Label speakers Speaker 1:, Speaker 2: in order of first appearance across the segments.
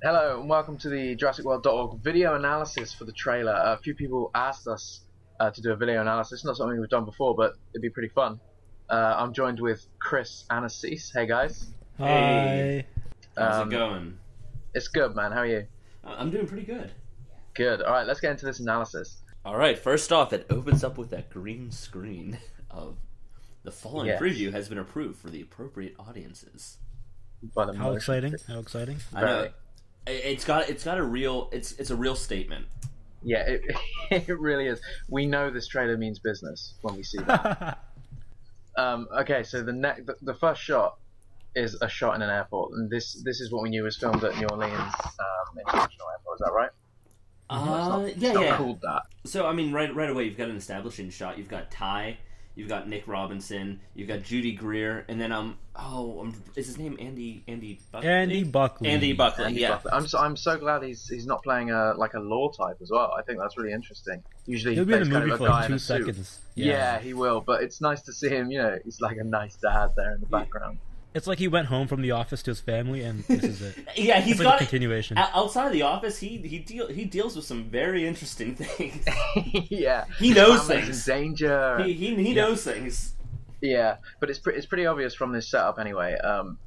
Speaker 1: Hello and welcome to the JurassicWorld.org video analysis for the trailer. A few people asked us to do a video analysis. Not something we've done before, but it'd be pretty fun. I'm joined with Chris and Asees. Hey guys.
Speaker 2: Hi.
Speaker 3: How's it going?
Speaker 1: It's good, man. How are you?
Speaker 3: I'm doing pretty good.
Speaker 1: Good. Alright, let's get into this analysis.
Speaker 3: Alright, first off, it opens up with that green screen of the following preview has been approved for the appropriate audiences.
Speaker 2: How exciting. How exciting.
Speaker 3: I know. It's got a real it's a real statement.
Speaker 1: Yeah, it really is. We know this trailer means business when we see that. Okay, so the first shot is a shot in an airport, and this is what we knew was filmed at New Orleans International Airport. Is that right?
Speaker 3: It's not
Speaker 1: called that.
Speaker 3: So I mean, right away you've got an establishing shot. You've got Ty, you've got Nick Robinson, you've got Judy Greer, and then is his name Andy Buckley?
Speaker 2: Andy Buckley.
Speaker 3: Andy Buckley. Yeah.
Speaker 1: I'm so glad he's not playing a law type as well. I think that's really interesting. Usually
Speaker 2: he'll
Speaker 1: he
Speaker 2: be in
Speaker 1: plays
Speaker 2: the movie
Speaker 1: kind of
Speaker 2: for
Speaker 1: a guy
Speaker 2: like
Speaker 1: in
Speaker 2: 2
Speaker 1: a suit.
Speaker 2: seconds.
Speaker 1: Yeah, he will. But it's nice to see him. You know, he's like a nice dad there in the background.
Speaker 2: It's like he went home from the office to his family, and this is it.
Speaker 3: Yeah, he's
Speaker 2: it's
Speaker 3: got
Speaker 2: like a continuation.
Speaker 3: Outside of the office, he deals with some very interesting things.
Speaker 1: Yeah,
Speaker 3: he knows things.
Speaker 1: In danger.
Speaker 3: He knows things.
Speaker 1: Yeah, but it's pretty obvious from this setup anyway.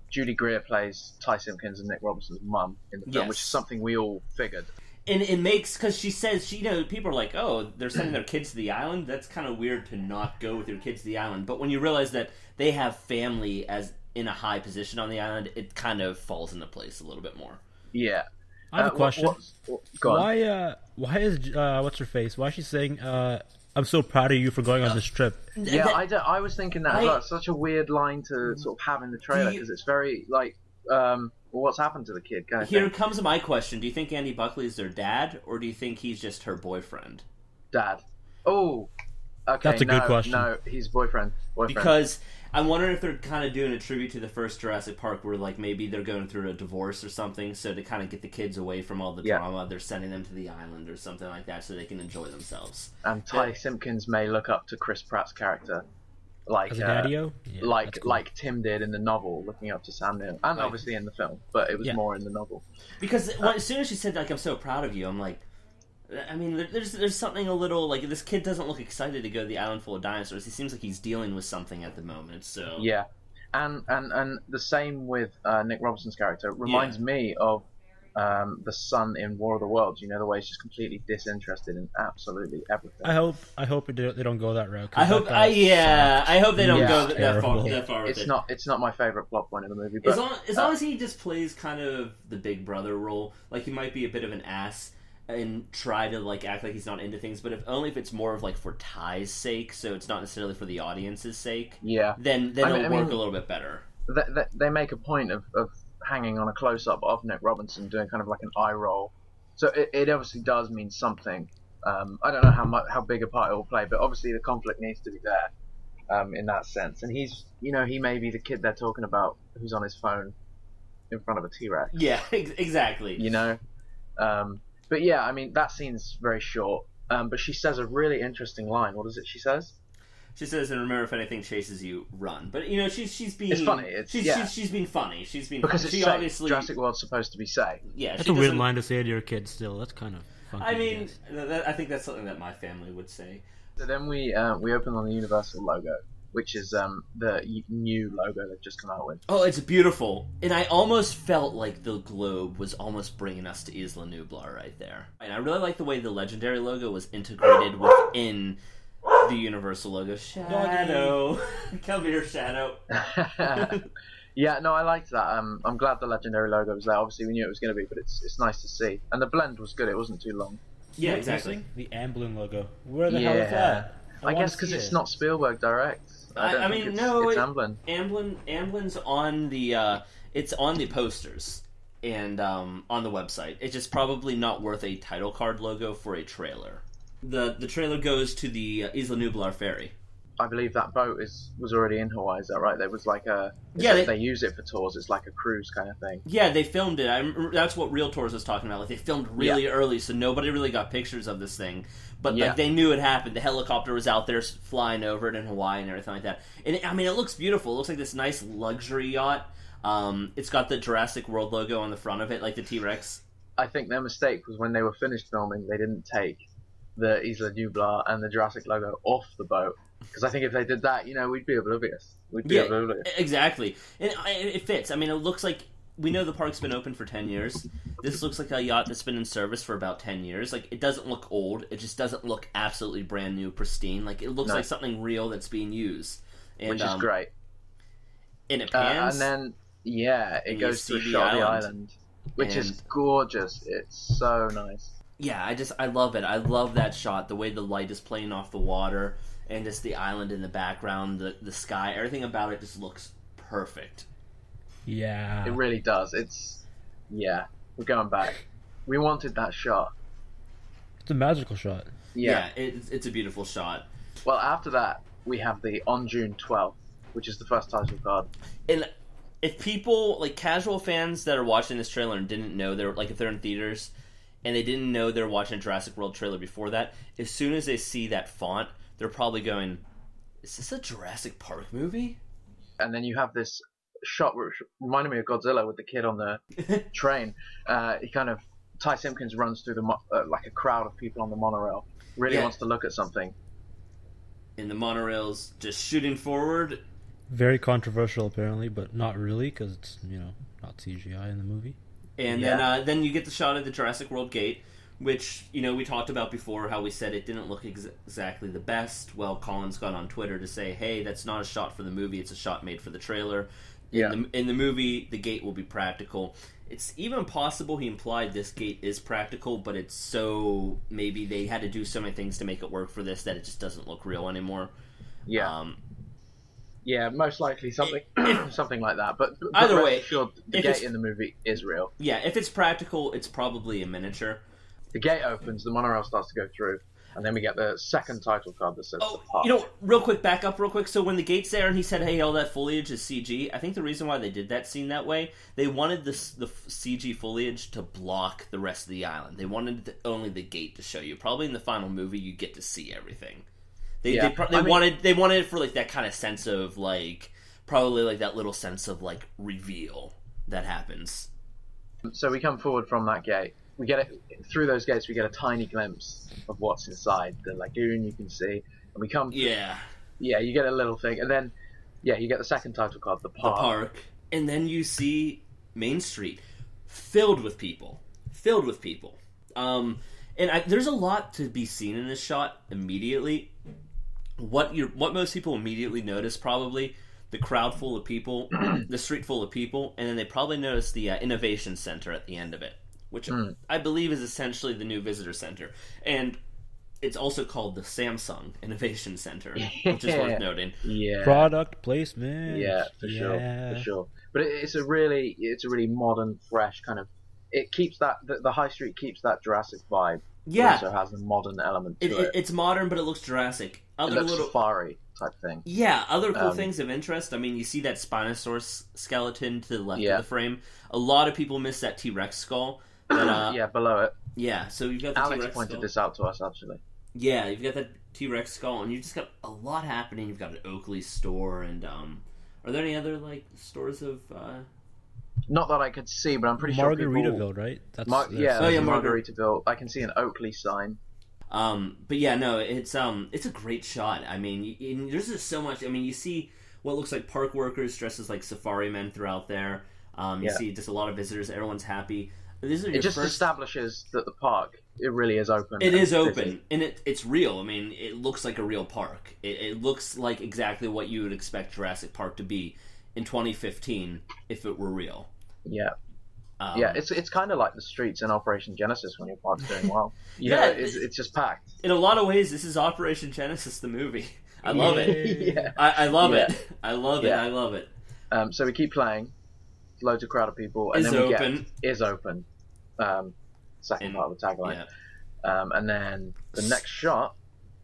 Speaker 1: Judy Greer plays Ty Simpkins and Nick Robinson's mum in the film, which is something we all figured.
Speaker 3: And it makes, because she says, people are like, oh, they're sending their kids to the island. That's kind of weird to not go with your kids to the island. But when you realize that they have family as in a high position on the island, it kind of falls into place a little bit more.
Speaker 1: Yeah.
Speaker 2: I have a question.
Speaker 1: Go on.
Speaker 2: Why is what's her face? Why is she saying, "I'm so proud of you for going on this trip"?
Speaker 1: Yeah, I was thinking that as well. It's such a weird line to sort of have in the trailer because it's very like, well, what's happened to the kid? Kind of
Speaker 3: Here
Speaker 1: thing.
Speaker 3: comes my question: do you think Andy Buckley is their dad, or do you think he's just her boyfriend?
Speaker 1: Dad. Oh, okay.
Speaker 2: That's a good question.
Speaker 1: No, he's boyfriend.
Speaker 3: Because I'm wondering if they're kind of doing a tribute to the first Jurassic Park, where like maybe they're going through a divorce or something, so to kind of get the kids away from all the drama, they're sending them to the island or something like that, so they can enjoy themselves.
Speaker 1: And Ty Simpkins may look up to Chris Pratt's character, like
Speaker 2: As a daddy-o? Yeah,
Speaker 1: like Tim did in the novel, looking up to Sam Neill, and obviously in the film, but it was more in the novel.
Speaker 3: Because as soon as she said like, "I'm so proud of you," I'm like, I mean, there's something a little like this kid doesn't look excited to go to the island full of dinosaurs. He seems like he's dealing with something at the moment. So
Speaker 1: yeah, and the same with Nick Robinson's character. It reminds me of the son in War of the Worlds. You know, the way he's just completely disinterested in absolutely everything.
Speaker 2: I hope they don't go that route.
Speaker 3: I hope they don't go that far.
Speaker 1: It's not my favorite plot point in the movie. But
Speaker 3: as long as he just plays kind of the big brother role, like he might be a bit of an ass and try to like act like he's not into things, but if it's more of like for Ty's sake, so it's not necessarily for the audience's sake, then it'll work a little bit better.
Speaker 1: They make a point of hanging on a close-up of Nick Robinson doing kind of like an eye roll, so it obviously does mean something. I don't know how big a part it will play, but obviously the conflict needs to be there in that sense. And he may be the kid they're talking about who's on his phone in front of a T-Rex.
Speaker 3: Yeah, exactly.
Speaker 1: You know. But yeah, I mean, that scene's very short, but she says a really interesting line. What is it she says?
Speaker 3: She says, "And remember, if anything chases you, run." But, you know, she's being...
Speaker 1: It's funny.
Speaker 3: She's being funny.
Speaker 1: Because
Speaker 3: funny.
Speaker 1: It's safe. Obviously... Jurassic World's supposed to be safe.
Speaker 3: Yeah,
Speaker 2: that's a weird line to say to your kids still. That's kind of funky.
Speaker 3: I mean, I think that's something that my family would say.
Speaker 1: So then we open on the Universal logo, which is the new logo they've just come out with.
Speaker 3: Oh, it's beautiful. And I almost felt like the globe was almost bringing us to Isla Nublar right there. And I really like the way the Legendary logo was integrated within the Universal logo. Shadow. Come here, Shadow.
Speaker 1: Yeah, no, I liked that. I'm glad the Legendary logo was there. Obviously, we knew it was going to be, but it's nice to see. And the blend was good. It wasn't too long.
Speaker 3: Yeah, exactly.
Speaker 2: The Amblin logo. Where the hell is that?
Speaker 1: I guess because it's not Spielberg direct.
Speaker 3: I mean, no,
Speaker 1: it's Amblin.
Speaker 3: Amblin's on the it's on the posters and on the website. It's just probably not worth a title card logo for a trailer. The trailer goes to the Isla Nublar ferry.
Speaker 1: I believe that boat was already in Hawaii. Is that right? There was like they use it for tours. It's like a cruise kind of thing.
Speaker 3: Yeah, they filmed it. That's what Real Tours was talking about. Like they filmed really early, so nobody really got pictures of this thing. But like they knew it happened. The helicopter was out there flying over it in Hawaii and everything like that. And I mean, it looks beautiful. It looks like this nice luxury yacht. It's got the Jurassic World logo on the front of it, like the T-Rex.
Speaker 1: I think their mistake was when they were finished filming, they didn't take the Isla Nublar and the Jurassic logo off the boat. Because I think if they did that, we'd be oblivious.
Speaker 3: Exactly. And it fits. I mean, it looks like... We know the park's been open for 10 years. This looks like a yacht that's been in service for about 10 years. Like, it doesn't look old. It just doesn't look absolutely brand new, pristine. Like, it looks like something real that's being used. And,
Speaker 1: which is great.
Speaker 3: And it pans.
Speaker 1: And then, it goes to a shot of the island. Which is gorgeous. It's so nice.
Speaker 3: Yeah, I love it. I love that shot. The way the light is playing off the water. And just the island in the background. The sky. Everything about it just looks perfect.
Speaker 2: Yeah.
Speaker 1: It really does. We're going back. We wanted that shot.
Speaker 2: It's a magical shot.
Speaker 3: Yeah, it's a beautiful shot.
Speaker 1: Well, after that, we have the On June 12th, which is the first title card.
Speaker 3: And if people, like casual fans that are watching this trailer and didn't know, if they're in theaters, and they didn't know they were watching a Jurassic World trailer before that, as soon as they see that font, they're probably going, is this a Jurassic Park movie?
Speaker 1: And then you have this shot which reminded me of Godzilla with the kid on the train. Ty Simpkins runs through like a crowd of people on the monorail. Really wants to look at something.
Speaker 3: And the monorail's just shooting forward.
Speaker 2: Very controversial, apparently, but not really, because it's, not CGI in the movie.
Speaker 3: And then you get the shot of the Jurassic World gate, which, we talked about before, how we said it didn't look exactly the best. Well, Colin's got on Twitter to say, hey, that's not a shot for the movie, it's a shot made for the trailer. In the movie, the gate will be practical. It's even possible he implied this gate is practical, but it's so... Maybe they had to do so many things to make it work for this that it just doesn't look real anymore.
Speaker 1: Yeah. Most likely something something like that. But
Speaker 3: either way,
Speaker 1: sure, the gate in the movie is real.
Speaker 3: Yeah, if it's practical, it's probably a miniature.
Speaker 1: The gate opens, the monorail starts to go through, and then we get the second title card that says the park.
Speaker 3: Real quick, back up real quick. So when the gate's there and he said, hey, all that foliage is CG, I think the reason why they did that scene that way, they wanted the CG foliage to block the rest of the island. They wanted only the gate to show you. Probably in the final movie, you get to see everything. They wanted it for like that kind of sense of like, probably like that little sense of like reveal that happens.
Speaker 1: So we come forward from that gate. We get it through those gates. We get a tiny glimpse of what's inside the lagoon. You can see, and we come. You get a little thing, and then you get the second title card, the park.
Speaker 3: And then you see Main Street filled with people. There's a lot to be seen in this shot immediately. What most people immediately notice, probably the crowd full of people, the street full of people, and then they probably notice the innovation center at the end of it, which I believe is essentially the new visitor center. And it's also called the Samsung Innovation Center, which is worth noting.
Speaker 1: Yeah.
Speaker 2: Product placement.
Speaker 1: Yeah, for sure. But it's a really modern, fresh kind of... It keeps that... The high street keeps that Jurassic vibe.
Speaker 3: Yeah.
Speaker 1: It also has a modern element to it.
Speaker 3: It's modern, but it looks Jurassic.
Speaker 1: It looks safari type thing.
Speaker 3: Yeah, other cool things of interest. I mean, you see that Spinosaurus skeleton to the left of the frame. A lot of people miss that T-Rex skull. That,
Speaker 1: below it.
Speaker 3: Yeah, so you've got the
Speaker 1: Alex
Speaker 3: T-Rex
Speaker 1: pointed
Speaker 3: skull.
Speaker 1: this out to us, actually.
Speaker 3: Yeah, you've got that T-Rex skull, and you've just got a lot happening. You've got an Oakley store, and are there any other stores of?
Speaker 1: Not that I could see, but I'm pretty sure
Speaker 2: Margaritaville, right? That's
Speaker 1: Margaritaville. I can see an Oakley sign.
Speaker 3: But yeah, no, it's a great shot. I mean, there's just so much. I mean, you see what looks like park workers dressed as like safari men throughout there. You see just a lot of visitors. Everyone's happy.
Speaker 1: It just establishes that the park, it really is open.
Speaker 3: It is open, and it's real. I mean, it looks like a real park. It looks like exactly what you would expect Jurassic Park to be in 2015 if it were real.
Speaker 1: Yeah. It's kind of like the streets in Operation Genesis when your park's doing well. It's just packed.
Speaker 3: In a lot of ways, this is Operation Genesis, the movie. I love it. I love it. I love it.
Speaker 1: So we keep playing. Loads of crowd of people, and is open. Second part of the tagline. And then the next shot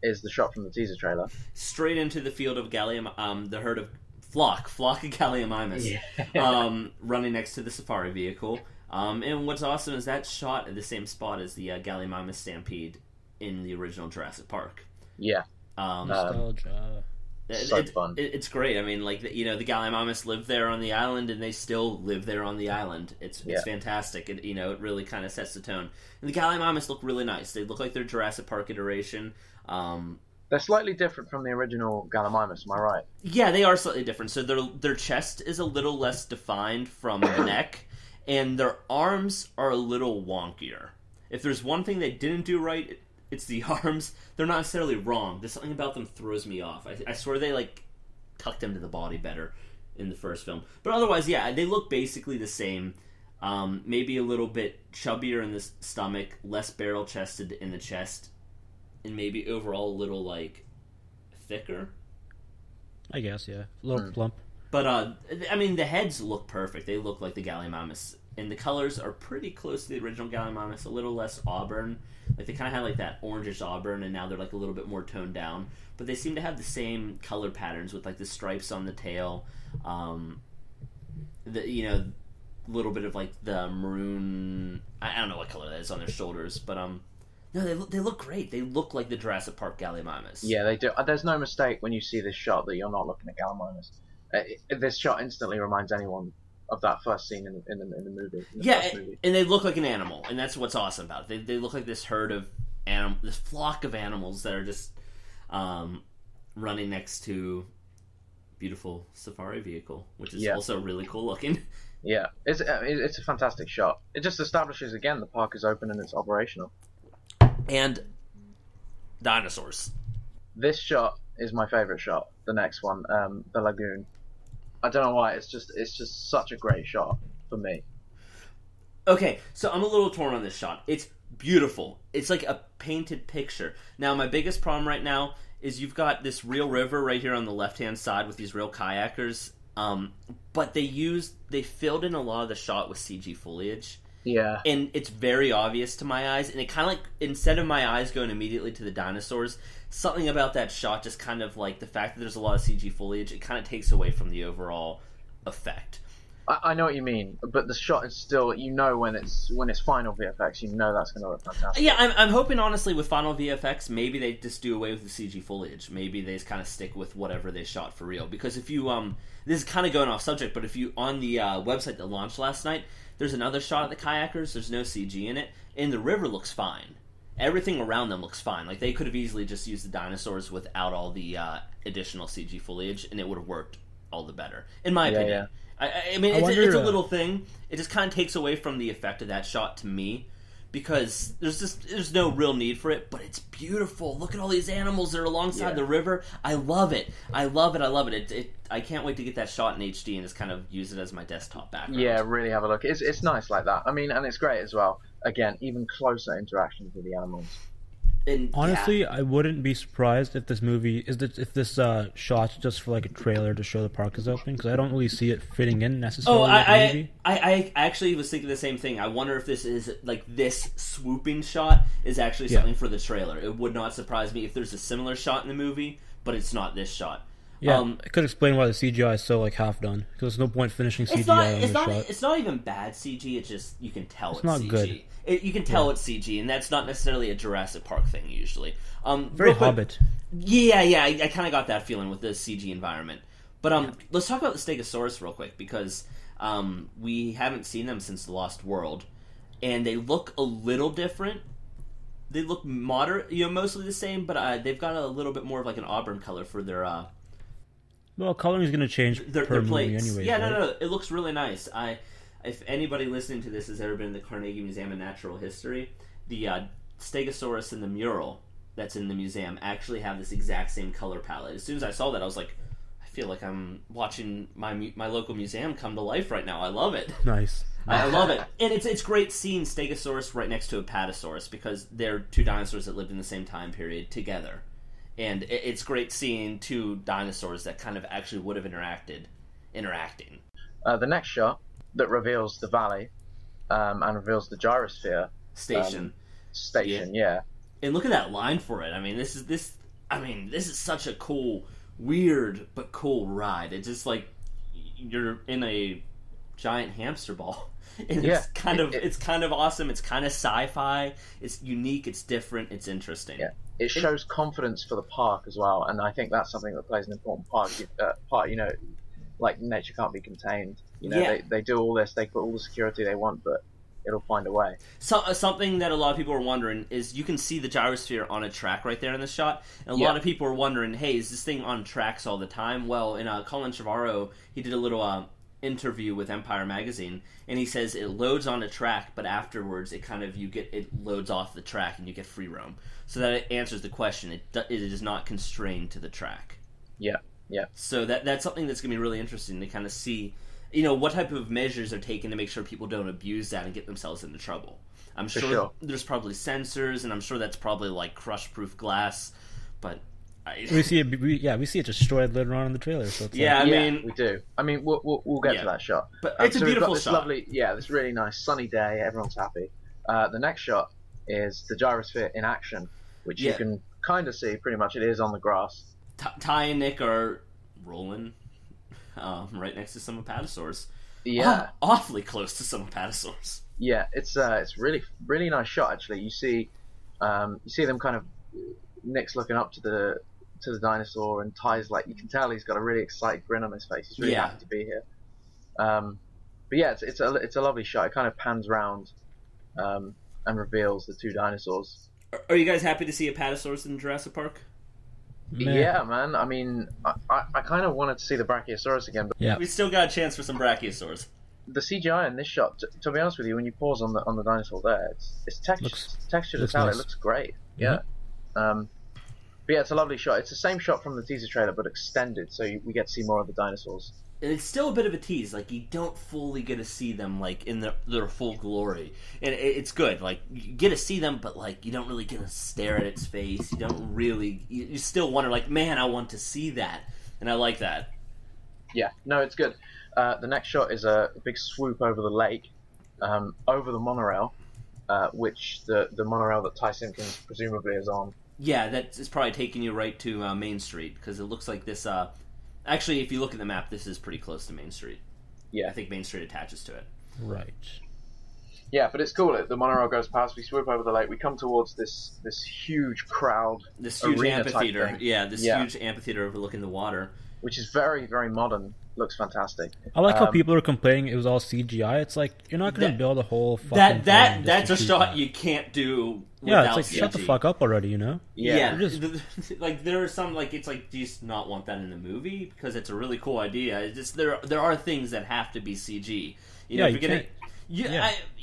Speaker 1: is the shot from the teaser trailer.
Speaker 3: Straight into the field of the herd of flock of Gallimimus, running next to the safari vehicle. And what's awesome is that shot at the same spot as the Gallimimus stampede in the original Jurassic Park.
Speaker 2: Nostalgia.
Speaker 1: So fun.
Speaker 3: It's great. I mean, like, the Gallimimus live there on the island, and they still live there on the island. It's fantastic. It really kind of sets the tone. And the Gallimimus look really nice. They look like their Jurassic Park iteration.
Speaker 1: They're slightly different from the original Gallimimus, am I right?
Speaker 3: Yeah, they are slightly different. So their chest is a little less defined from the neck, and their arms are a little wonkier. If there's one thing they didn't do right, it's the arms. They're not necessarily wrong. There's something about them throws me off. I swear they, like, tucked them to the body better in the first film. But otherwise, yeah, they look basically the same. Maybe a little bit chubbier in the stomach, less barrel-chested in the chest, and maybe overall a little, like, thicker.
Speaker 2: I guess, yeah. A little plump.
Speaker 3: But, I mean, the heads look perfect. They look like the Gallimimus. And the colors are pretty close to the original Gallimimus, a little less auburn. Like, they kind of had, like, that orangish auburn, and now they're, like, a little bit more toned down. But they seem to have the same color patterns with, like, the stripes on the tail. Little bit of, like, the maroon... I don't know what color that is on their shoulders, but, no, they look great. They look like the Jurassic Park Gallimimus.
Speaker 1: Yeah, they do. There's no mistake when you see this shot that you're not looking at Gallimimus. This shot instantly reminds anyone of that first scene in the movie.
Speaker 3: And they look like an animal, and that's what's awesome about it. They look like this herd of this flock of animals that are just running next to a beautiful safari vehicle, which is also really cool looking.
Speaker 1: Yeah, it's a fantastic shot. It just establishes again the park is open and it's operational.
Speaker 3: And dinosaurs.
Speaker 1: This shot is my favorite shot. The next one, the Lagoon. I don't know why. It's just such a great shot for me.
Speaker 3: Okay, so I'm a little torn on this shot. It's beautiful. It's like a painted picture. Now, my biggest problem right now is you've got this real river right here on the left-hand side with these real kayakers, but they filled in a lot of the shot with CG foliage.
Speaker 1: Yeah.
Speaker 3: And it's very obvious to my eyes, and it kind of like, instead of my eyes going immediately to the dinosaurs, something about that shot just kind of like the fact that there's a lot of CG foliage, it kind of takes away from the overall effect.
Speaker 1: I know what you mean, but the shot is still, when it's final VFX, that's going to look fantastic.
Speaker 3: Yeah, I'm hoping, honestly, with final VFX, maybe they just do away with the CG foliage. Maybe they just kind of stick with whatever they shot for real. Because if you, this is kind of going off subject, but if you, on the website that launched last night, there's another shot of the kayakers, there's no CG in it, and the river looks fine. Everything around them looks fine. Like, they could have easily just used the dinosaurs without all the additional CG foliage, and it would have worked all the better, in my opinion.
Speaker 1: Yeah.
Speaker 3: I mean, it's a little thing. It just kind of takes away from the effect of that shot to me, because there's no real need for it, but it's beautiful. Look at all these animals that are alongside the river. I love it. I love it. I can't wait to get that shot in HD and just kind of use it as my desktop background.
Speaker 1: Yeah, really have a look. It's nice like that. I mean, and it's great as well. Again, even closer interactions with the animals.
Speaker 3: And,
Speaker 2: honestly, I wouldn't be surprised if this movie if this shot's just for like a trailer to show the park is open, because I don't really see it fitting in necessarily. With the movie.
Speaker 3: I actually was thinking the same thing. I wonder if this is like this swooping shot is actually something for the trailer. It would not surprise me if there's a similar shot in the movie, but it's not this shot.
Speaker 2: Yeah, it could explain why the CGI is so like half done, because there's no point finishing CGI on this shot.
Speaker 3: It's not even bad CG. It's just you can tell it's
Speaker 2: not
Speaker 3: CG.
Speaker 2: Good.
Speaker 3: You can tell it's CG, and that's not necessarily a Jurassic Park thing usually.
Speaker 2: Very Hobbit.
Speaker 3: Yeah, I kind of got that feeling with the CG environment. But let's talk about the Stegosaurus real quick, because we haven't seen them since The Lost World, and they look a little different. They look moderate, mostly the same, but they've got a little bit more of like an auburn color for their.
Speaker 2: Well, coloring is going to change per movie anyway.
Speaker 3: Yeah, right? No, it looks really nice. If anybody listening to this has ever been to the Carnegie Museum of Natural History, the Stegosaurus and the mural that's in the museum actually have this exact same color palette. As soon as I saw that, I was like, I feel like I'm watching my local museum come to life right now. I love it.
Speaker 2: Nice.
Speaker 3: I love it. And it's great seeing Stegosaurus right next to Apatosaurus, because they're two dinosaurs that lived in the same time period together. And it's great seeing two dinosaurs that kind of actually would have interacting.
Speaker 1: The next shot that reveals the valley and reveals the gyrosphere
Speaker 3: station.
Speaker 1: Yeah.
Speaker 3: And look at that line for it. I mean, this is such a cool, weird but cool ride. It's just like you're in a giant hamster ball. And
Speaker 1: Yeah,
Speaker 3: it's kind of awesome. It's kind of sci-fi. It's unique. It's different. It's interesting.
Speaker 1: Yeah, it shows confidence for the park as well, and I think that's something that plays an important part. You know, like nature can't be contained. You know, they do all this, they put all the security they want, but it'll find a way.
Speaker 3: So something that a lot of people are wondering is you can see the gyrosphere on a track right there in this shot, and a lot of people are wondering, hey, is this thing on tracks all the time? Well, in Colin Trevorrow, he did a little interview with Empire Magazine, and he says it loads on a track, but afterwards it loads off the track and you get free roam. So that it answers the question. It is not constrained to the track.
Speaker 1: Yeah.
Speaker 3: So that's something that's going to be really interesting to kind of see, you know, what type of measures are taken to make sure people don't abuse that and get themselves into trouble. I'm sure there's probably sensors, and I'm sure that's probably like crush-proof glass, but
Speaker 2: we see it destroyed later on in the trailer. So it's
Speaker 3: I mean,
Speaker 1: we do. I mean, we'll get to that shot.
Speaker 3: But it's a beautiful shot.
Speaker 1: Lovely, this really nice sunny day. Everyone's happy. The next shot is the gyrosphere in action, which you can kind of see. Pretty much, it is on the grass.
Speaker 3: Ty and Nick are rolling right next to some apatosaurs.
Speaker 1: Yeah,
Speaker 3: awfully close to some apatosaurs.
Speaker 1: Yeah, it's really really nice shot actually. You see them kind of Nick's looking up to the dinosaur, and Ty's like, you can tell he's got a really excited grin on his face. He's really happy to be here. But yeah, it's a lovely shot. It kind of pans round and reveals the two dinosaurs.
Speaker 3: Are you guys happy to see apatosaurs in Jurassic Park?
Speaker 1: Yeah, man. I mean, I kind of wanted to see the Brachiosaurus again, but
Speaker 3: we still got a chance for some Brachiosaurs.
Speaker 1: The CGI in this shot, to be honest with you, when you pause on the dinosaur there, it's textured as hell. Nice. It looks great. Yeah. But yeah, it's a lovely shot. It's the same shot from the teaser trailer, but extended, so we get to see more of the dinosaurs.
Speaker 3: And it's still a bit of a tease. Like, you don't fully get to see them, like, in their full glory. And it's good. Like, you get to see them, but, like, you don't really get to stare at its face. You don't really... You still wonder, like, man, I want to see that. And I like that.
Speaker 1: Yeah. No, it's good. The next shot is a big swoop over the lake, over the monorail, which the monorail that Ty Simpkins presumably is on.
Speaker 3: Yeah, that's probably taking you right to Main Street, because it looks like this... Actually, if you look at the map, this is pretty close to Main Street.
Speaker 1: Yeah.
Speaker 3: I think Main Street attaches to it.
Speaker 2: Right.
Speaker 1: Yeah, but it's cool. The monorail goes past, we swoop over the lake, we come towards this huge crowd.
Speaker 3: This huge amphitheater. Yeah, this huge amphitheater overlooking the water.
Speaker 1: Which is very, very modern. Looks fantastic.
Speaker 2: I like how people are complaining it was all CGI. It's like, you're not going to build a whole fucking...
Speaker 3: That's a shot you can't do without
Speaker 2: it's like,
Speaker 3: CG.
Speaker 2: shut the fuck up already, you know?
Speaker 3: Yeah. Like, there are some, like, it's like, do you not want that in the movie? Because it's a really cool idea. It's just, there are things that have to be CG. You know, if you're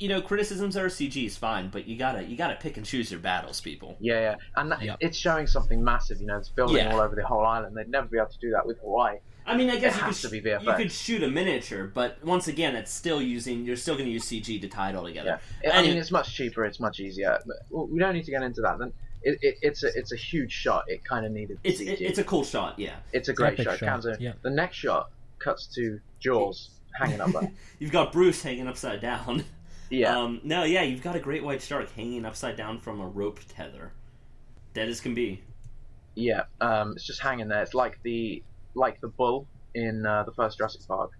Speaker 3: gonna... criticisms are CG is fine, but you gotta pick and choose your battles, people.
Speaker 1: Yeah. And it's showing something massive, you know, it's building all over the whole island. They'd never be able to do that with Hawaii.
Speaker 3: I mean, I guess
Speaker 1: you
Speaker 3: could shoot a miniature, but once again, you're still going to use CG to tie it all together.
Speaker 1: Yeah. I mean, it's much cheaper, it's much easier. But we don't need to get into that. Then it's a huge shot. It kind of needed.
Speaker 3: It's a cool shot. Yeah,
Speaker 1: it's a great shot. The next shot cuts to Jaws hanging up there.
Speaker 3: You've got Bruce hanging upside down.
Speaker 1: Yeah.
Speaker 3: You've got a great white shark hanging upside down from a rope tether. Dead as can be.
Speaker 1: Yeah. It's just hanging there. It's like the bull in the first Jurassic Park,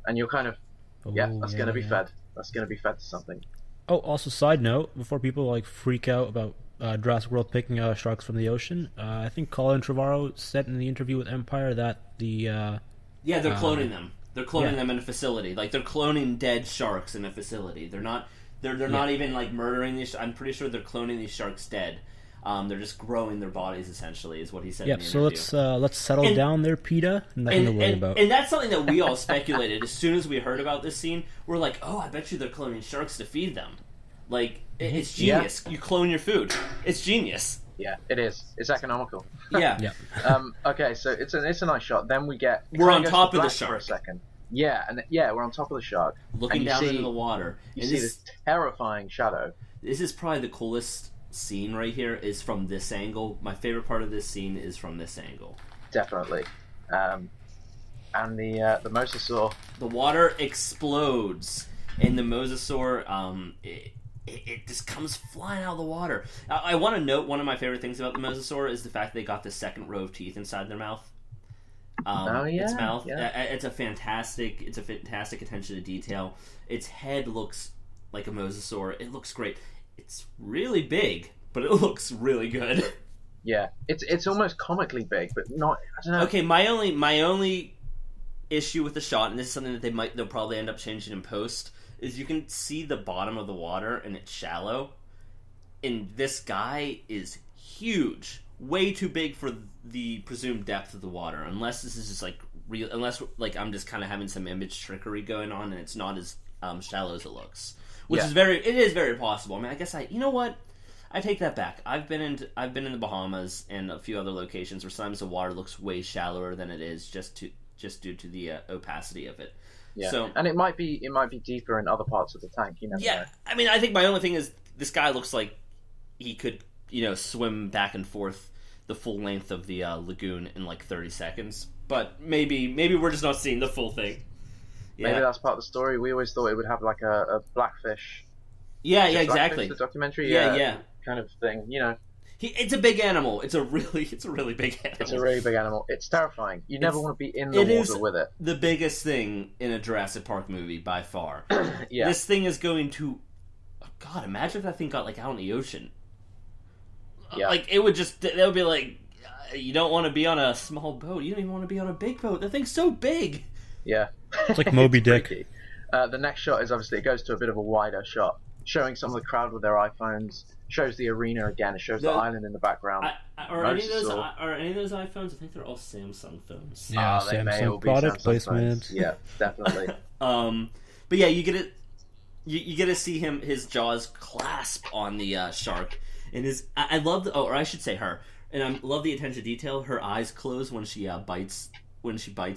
Speaker 1: and you're kind of that's going to be fed. That's going to be fed to something.
Speaker 2: Oh, also side note, before people like freak out about Jurassic World picking sharks from the ocean, I think Colin Trevorrow said in the interview with Empire that they're
Speaker 3: cloning them. They're cloning them in a facility. Like, they're cloning dead sharks in a facility. They're not even like murdering these. I'm pretty sure they're cloning these sharks dead. They're just growing their bodies, essentially, is what he said in the interview.
Speaker 2: So let's settle down there, PETA. Nothing to worry about.
Speaker 3: And that's something that we all speculated. As soon as we heard about this scene, we're like, oh, I bet you they're cloning sharks to feed them. Like, it's genius. You clone your food. It's genius.
Speaker 1: Yeah, it is. It's economical.
Speaker 3: Yeah.
Speaker 1: Okay, so it's a nice shot. Then
Speaker 3: we're on top of the shark
Speaker 1: for a second. Yeah, we're on top of the shark,
Speaker 3: looking down into the water.
Speaker 1: You see this terrifying shadow.
Speaker 3: This is probably the coolest scene right here. Is from this angle. My favorite part of this scene is from this angle.
Speaker 1: Definitely. And the mosasaur.
Speaker 3: The water explodes, and the mosasaur. It just comes flying out of the water. I want to note one of my favorite things about the mosasaur is the fact they got the second row of teeth inside their mouth. its mouth.
Speaker 1: Yeah.
Speaker 3: It's a fantastic attention to detail. Its head looks like a mosasaur. It looks great. It's really big, but it looks really good.
Speaker 1: Yeah, it's almost comically big, but not. I don't know.
Speaker 3: Okay, my only issue with the shot, and this is something that they'll probably end up changing in post, is you can see the bottom of the water and it's shallow, and this guy is huge, way too big for the presumed depth of the water. Unless this is just like real, unless like I'm just kind of having some image trickery going on, and it's not as shallow as it looks, which is very possible. I mean, I guess you know what? I take that back. I've been in the Bahamas and a few other locations where sometimes the water looks way shallower than it is just due to the opacity of it.
Speaker 1: Yeah,
Speaker 3: so,
Speaker 1: and it might be deeper in other parts of the tank. You never know.
Speaker 3: I mean, I think my only thing is this guy looks like he could, swim back and forth the full length of the lagoon in like 30 seconds. But maybe we're just not seeing the full thing. Yeah.
Speaker 1: Maybe that's part of the story. We always thought it would have like a blackfish.
Speaker 3: Yeah, exactly.
Speaker 1: The documentary.
Speaker 3: Yeah.
Speaker 1: Kind of thing.
Speaker 3: It's a big animal. It's a really big animal.
Speaker 1: It's a really big animal. It's terrifying. You never want to be in the water with it.
Speaker 3: The biggest thing in a Jurassic Park movie by far.
Speaker 1: Yeah.
Speaker 3: This thing is going to. Oh God, imagine if that thing got like out in the ocean.
Speaker 1: Yeah.
Speaker 3: Like it would just. They would be like, you don't want to be on a small boat. You don't even want to be on a big boat. That thing's so big.
Speaker 1: Yeah.
Speaker 2: It's like Moby Dick.
Speaker 1: The next shot is obviously it goes to a bit of a wider shot, showing some of the crowd with their iPhones. Shows the arena again. It shows the island in the background.
Speaker 3: Are any of those iPhones? I think they're all Samsung phones.
Speaker 2: Yeah,
Speaker 1: they may all
Speaker 2: Samsung
Speaker 1: be
Speaker 2: product
Speaker 1: Samsung
Speaker 2: placement.
Speaker 1: phones. Yeah, definitely.
Speaker 3: But yeah, you get it. You get to see his jaws clasp on the shark, and I love or I should say her, and I love the attention to detail. Her eyes close when she bites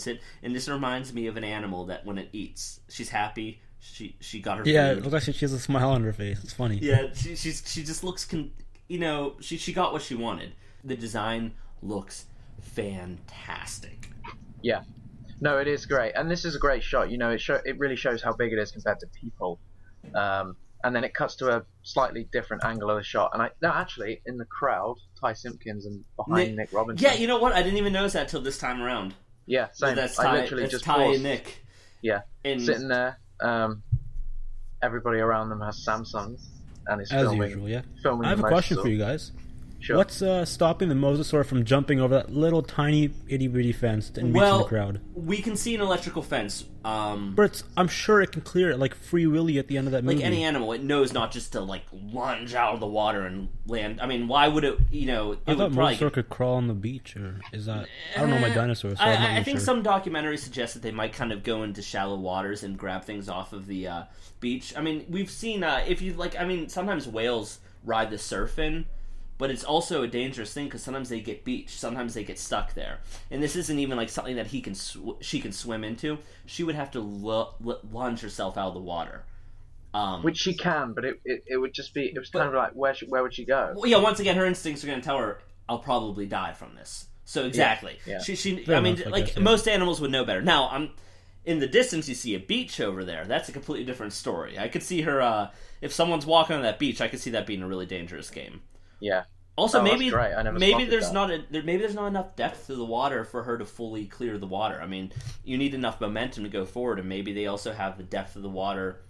Speaker 3: it, and this reminds me of an animal that when it eats, she's happy. She got her food.
Speaker 2: Yeah, it looks like she has a smile on her face. It's funny.
Speaker 3: Yeah, she just looks she got what she wanted. The design looks fantastic.
Speaker 1: Yeah, no, it is great, and this is a great shot. It really shows how big it is compared to people. And then it cuts to a slightly different angle of the shot. And actually, in the crowd, Ty Simpkins and behind Nick Robinson.
Speaker 3: Yeah, you know what? I didn't even notice that till this time around.
Speaker 1: Yeah, same.
Speaker 3: That's
Speaker 1: I literally just
Speaker 3: Ty
Speaker 1: paused.
Speaker 3: and Nick.
Speaker 1: Yeah, sitting there. Everybody around them has Samsungs, and is
Speaker 2: as
Speaker 1: filming.
Speaker 2: Usual, yeah.
Speaker 1: Filming.
Speaker 2: I have a question for you guys.
Speaker 1: Sure.
Speaker 2: What's stopping the mosasaur from jumping over that little tiny itty bitty fence and reaching the crowd?
Speaker 3: We can see an electrical fence.
Speaker 2: But I'm sure it can clear it like Free Willy at the end of that movie.
Speaker 3: Like any animal, it knows not just to like lunge out of the water and land. I mean, why would it?
Speaker 2: I thought mosasaur could crawl on the beach, or is that? I don't know my dinosaurs. So
Speaker 3: I think some documentaries suggest that they might kind of go into shallow waters and grab things off of the beach. I mean, we've seen if you like. I mean, sometimes whales ride the surf in. But it's also a dangerous thing because sometimes they get beached, sometimes they get stuck there, and this isn't even like something that she can swim into. She would have to lunge herself out of the water,
Speaker 1: which she can, but it would just be kind of like where would she go?
Speaker 3: Well, yeah, once again, her instincts are going to tell her, "I'll probably die from this." So exactly,
Speaker 1: yeah.
Speaker 3: I mean, most animals would know better. Now, in the distance, you see a beach over there. That's a completely different story. I could see her if someone's walking on that beach. I could see that being a really dangerous game.
Speaker 1: Yeah.
Speaker 3: Also, maybe
Speaker 1: there's
Speaker 3: not enough depth to the water for her to fully clear the water. I mean, you need enough momentum to go forward, and maybe they also have the depth of the water,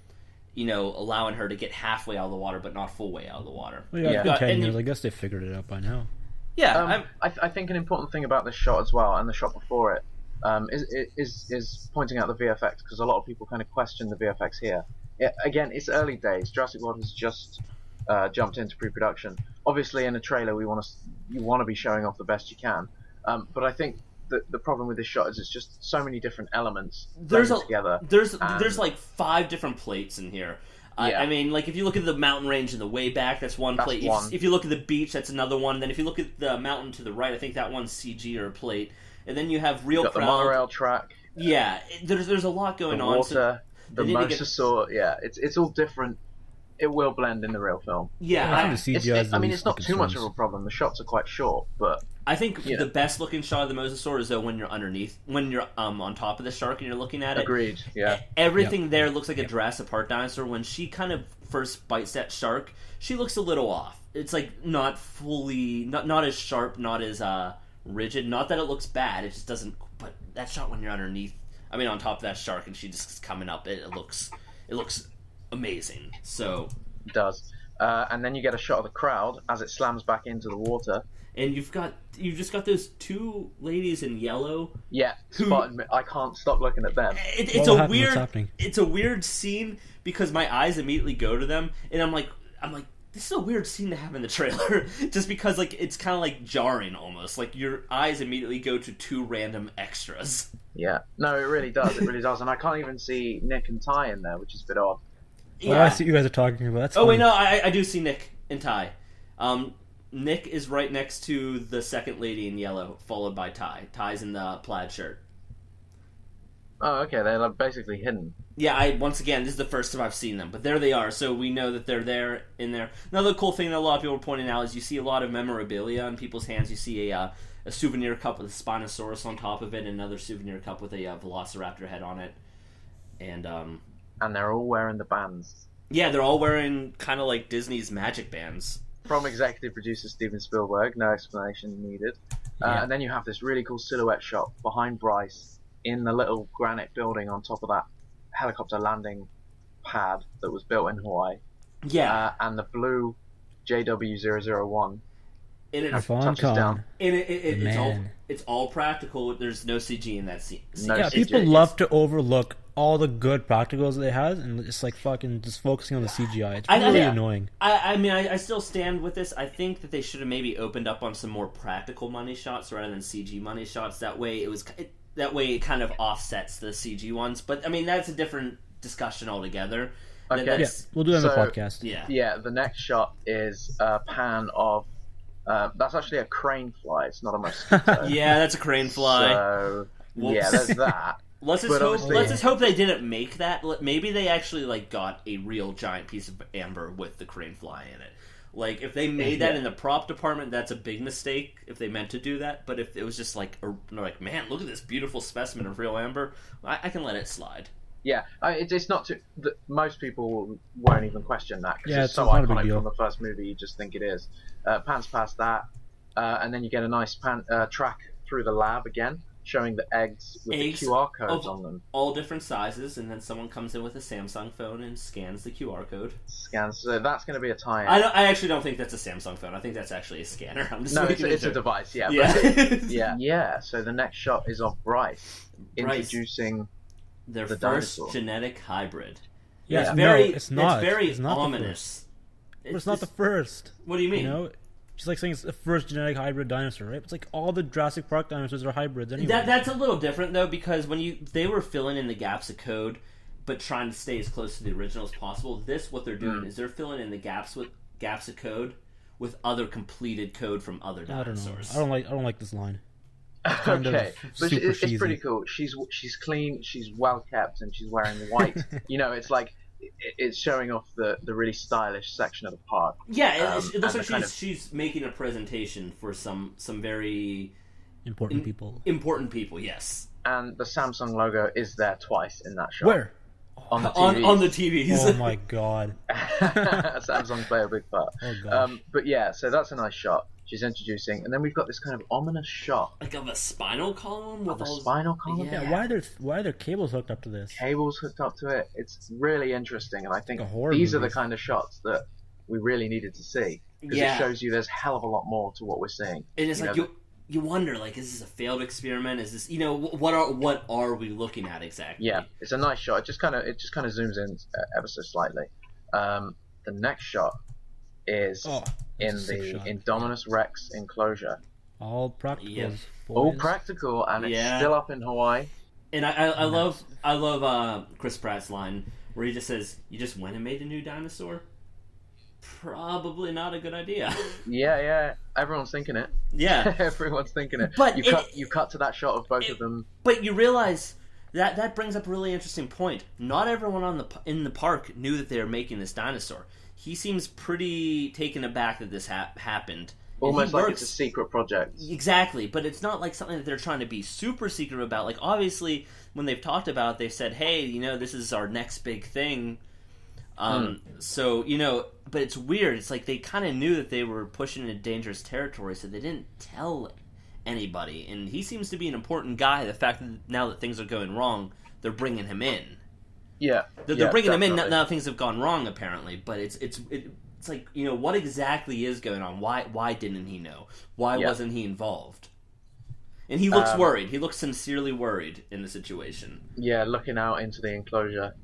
Speaker 3: allowing her to get halfway out of the water, but not full way out of the water.
Speaker 2: Well, yeah, it's been 10 years. I guess they figured it out by now.
Speaker 3: Yeah,
Speaker 1: I think an important thing about this shot as well, and the shot before it, is pointing out the VFX, because a lot of people kind of question the VFX here. Again, it's early days. Jurassic World has just jumped into pre-production. Obviously, in a trailer, you want to be showing off the best you can. But I think the problem with this shot is it's just so many different elements together.
Speaker 3: There's like 5 different plates in here.
Speaker 1: Yeah.
Speaker 3: I mean, like if you look at the mountain range in the way back, that's one plate. If you look at the beach, that's another one. Then if you look at the mountain to the right, I think that one's CG or a plate. And then you have real crowd.
Speaker 1: The monorail track.
Speaker 3: Yeah, there's a lot going on.
Speaker 1: Water, the mosasaur. Yeah, it's all different. It will blend in the real film.
Speaker 3: Yeah,
Speaker 1: it's not too much of a problem. The shots are quite short, but
Speaker 3: I think the best looking shot of the mosasaur is though when you're on top of the shark and you're looking at it.
Speaker 1: Agreed. Yeah.
Speaker 3: Everything there looks like a Jurassic Park dinosaur. When she kind of first bites that shark, she looks a little off. It's like not fully, not as sharp, not as rigid. Not that it looks bad, it just doesn't. But that shot when you're underneath, I mean, on top of that shark, and she just is coming up, it looks amazing. So
Speaker 1: It does. And then you get a shot of the crowd as it slams back into the water.
Speaker 3: and you've just got those two ladies in yellow.
Speaker 1: Yeah, spotted me. I can't stop looking at them.
Speaker 3: It's a weird scene because my eyes immediately go to them, and I'm like, this is a weird scene to have in the trailer, just because like it's kind of like jarring almost. Like your eyes immediately go to two random extras.
Speaker 1: Yeah, no, it really does. It really does, and I can't even see Nick and Ty in there, which is a bit odd.
Speaker 2: Yeah. I see what you guys are talking about. That's
Speaker 3: oh
Speaker 2: funny.
Speaker 3: wait, no, I do see Nick and Ty. Nick is right next to the second lady in yellow, followed by Ty. Ty's in the plaid shirt.
Speaker 1: Oh, okay, they're like basically hidden.
Speaker 3: Yeah, once again, this is the first time I've seen them, but there they are, so we know that they're there in there. Another cool thing that a lot of people are pointing out is you see a lot of memorabilia in people's hands. You see a souvenir cup with a Spinosaurus on top of it, and another souvenir cup with a Velociraptor head on it. And
Speaker 1: they're all wearing the bands.
Speaker 3: Yeah, they're all wearing kind of like Disney's magic bands.
Speaker 1: From executive producer Steven Spielberg, no explanation needed. And then you have this really cool silhouette shot behind Bryce in the little granite building on top of that helicopter landing pad that was built in Hawaii.
Speaker 3: Yeah.
Speaker 1: And the blue JW001 touches down.
Speaker 3: And it's all practical. There's no CG in that scene.
Speaker 2: Yeah, people love to overlook all the good practicals they have and just like fucking just focusing on the CGI. It's really annoying.
Speaker 3: I mean, I still stand with this. I think that they should have maybe opened up on some more practical money shots rather than CG money shots. That way it kind of offsets the CG ones. But I mean, that's a different discussion altogether.
Speaker 1: Okay,
Speaker 2: yeah, we'll do that on the podcast.
Speaker 3: Yeah.
Speaker 1: The next shot is a pan of. That's actually a crane fly. It's not a mosquito.
Speaker 3: Yeah, that's a crane fly.
Speaker 1: So yeah, there's that.
Speaker 3: Let's just hope they didn't make that. Maybe they actually like got a real giant piece of amber with the crane fly in it. Like if they made that in the prop department, that's a big mistake if they meant to do that. But if it was just like, man, look at this beautiful specimen of real amber, I can let it slide.
Speaker 1: Yeah, it's not too. Most people won't even question that because it's so
Speaker 2: not
Speaker 1: iconic from the first movie. You just think it is. Pans past that, and then you get a nice track through the lab again, showing the eggs with the QR codes on them.
Speaker 3: All different sizes, and then someone comes in with a Samsung phone and scans the QR code.
Speaker 1: So that's going to be a tie-in.
Speaker 3: I actually don't think that's a Samsung phone. I think that's actually a scanner.
Speaker 1: It's a device, yeah.
Speaker 3: Yeah.
Speaker 1: Yeah, so the next shot is of Bryce introducing
Speaker 3: their
Speaker 1: the
Speaker 3: first
Speaker 1: dinosaur.
Speaker 3: Genetic hybrid.
Speaker 2: Yeah,
Speaker 3: it's
Speaker 2: not.
Speaker 3: Very
Speaker 2: it's not
Speaker 3: ominous.
Speaker 2: It's not the first.
Speaker 3: What do you mean?
Speaker 2: You know, she's like saying it's the first genetic hybrid dinosaur, right? It's like all the Jurassic Park dinosaurs are hybrids anyway.
Speaker 3: That's a little different though, because they were filling in the gaps of code, but trying to stay as close to the original as possible. What they're doing is they're filling in the gaps of code with other completed code from other dinosaurs.
Speaker 2: I don't like this line.
Speaker 1: Okay, but it's pretty cool. She's clean, she's well kept, and she's wearing white. You know, it's like it's showing off the really stylish section of the park.
Speaker 3: Yeah, it looks like she's making a presentation for some very
Speaker 2: important people.
Speaker 3: Important people, yes.
Speaker 1: And the Samsung logo is there twice in that shot.
Speaker 2: Where?
Speaker 1: On the TVs.
Speaker 3: On the TVs.
Speaker 2: Oh my god.
Speaker 1: Samsung play a big part.
Speaker 2: Oh gosh.
Speaker 1: But yeah, so that's a nice shot. She's introducing, and then we've got this kind of ominous shot,
Speaker 3: like of a spinal column.
Speaker 1: Spinal column.
Speaker 2: Yeah. Why are there cables hooked up to this?
Speaker 1: Cables hooked up to it. It's really interesting, and I think these are the kind of shots that we really needed to see because it shows you there's a hell of a lot more to what we're seeing.
Speaker 3: And it's you wonder, like, is this a failed experiment? Is this, what are we looking at exactly?
Speaker 1: Yeah, it's a nice shot. It just kind of zooms in ever so slightly. The next shot is in the Indominus Rex enclosure.
Speaker 2: All practical.
Speaker 3: Yep.
Speaker 1: All practical, and it's still up in Hawaii.
Speaker 3: And I love Chris Pratt's line where he just says, "You just went and made a new dinosaur." Probably not a good idea.
Speaker 1: Yeah. Everyone's thinking it.
Speaker 3: Yeah.
Speaker 1: Everyone's thinking it.
Speaker 3: But
Speaker 1: you cut to that shot of both of them.
Speaker 3: But you realize that brings up a really interesting point. Not everyone in the park knew that they were making this dinosaur. He seems pretty taken aback that this happened.
Speaker 1: Almost like it's a secret project.
Speaker 3: Exactly, but it's not like something that they're trying to be super secret about. Like, obviously, when they've talked about it, they've said, hey, this is our next big thing. So, but it's weird. It's like they kind of knew that they were pushing into dangerous territory, so they didn't tell anybody, and he seems to be an important guy. The fact that now that things are going wrong, they're bringing him in.
Speaker 1: Yeah,
Speaker 3: they're bringing him in
Speaker 1: definitely.
Speaker 3: now. Things have gone wrong apparently, but it's like, you know, what exactly is going on? Why didn't he know? Why wasn't he involved? And he looks worried. He looks sincerely worried in the situation.
Speaker 1: Yeah, looking out into the enclosure.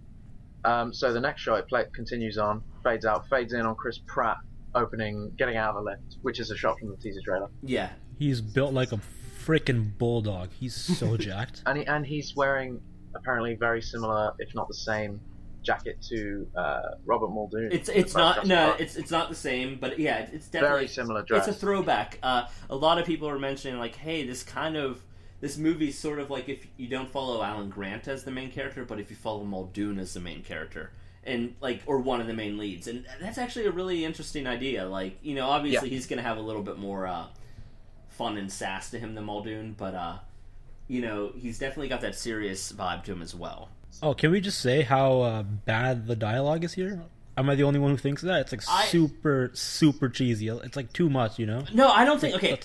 Speaker 1: So the next shot, continues on, fades out, fades in on Chris Pratt getting out of the lift, which is a shot from the teaser trailer.
Speaker 3: Yeah.
Speaker 2: He's built like a freaking bulldog. He's so jacked.
Speaker 1: And he's wearing apparently very similar, if not the same, jacket to Robert Muldoon.
Speaker 3: It's not the same, but yeah, it's definitely
Speaker 1: very similar dress.
Speaker 3: It's a throwback. A lot of people are mentioning like, hey, this movie's sort of like if you don't follow Alan Grant as the main character, but if you follow Muldoon as the main character, and like, or one of the main leads, and that's actually a really interesting idea. Like, you know, obviously he's going to have a little bit more fun and sass to him than Muldoon, but you know, he's definitely got that serious vibe to him as well.
Speaker 2: Oh, can we just say how bad the dialogue is here? Am I the only one who thinks that? It's like super cheesy. It's like too much, you know?
Speaker 3: No, I don't think. Okay,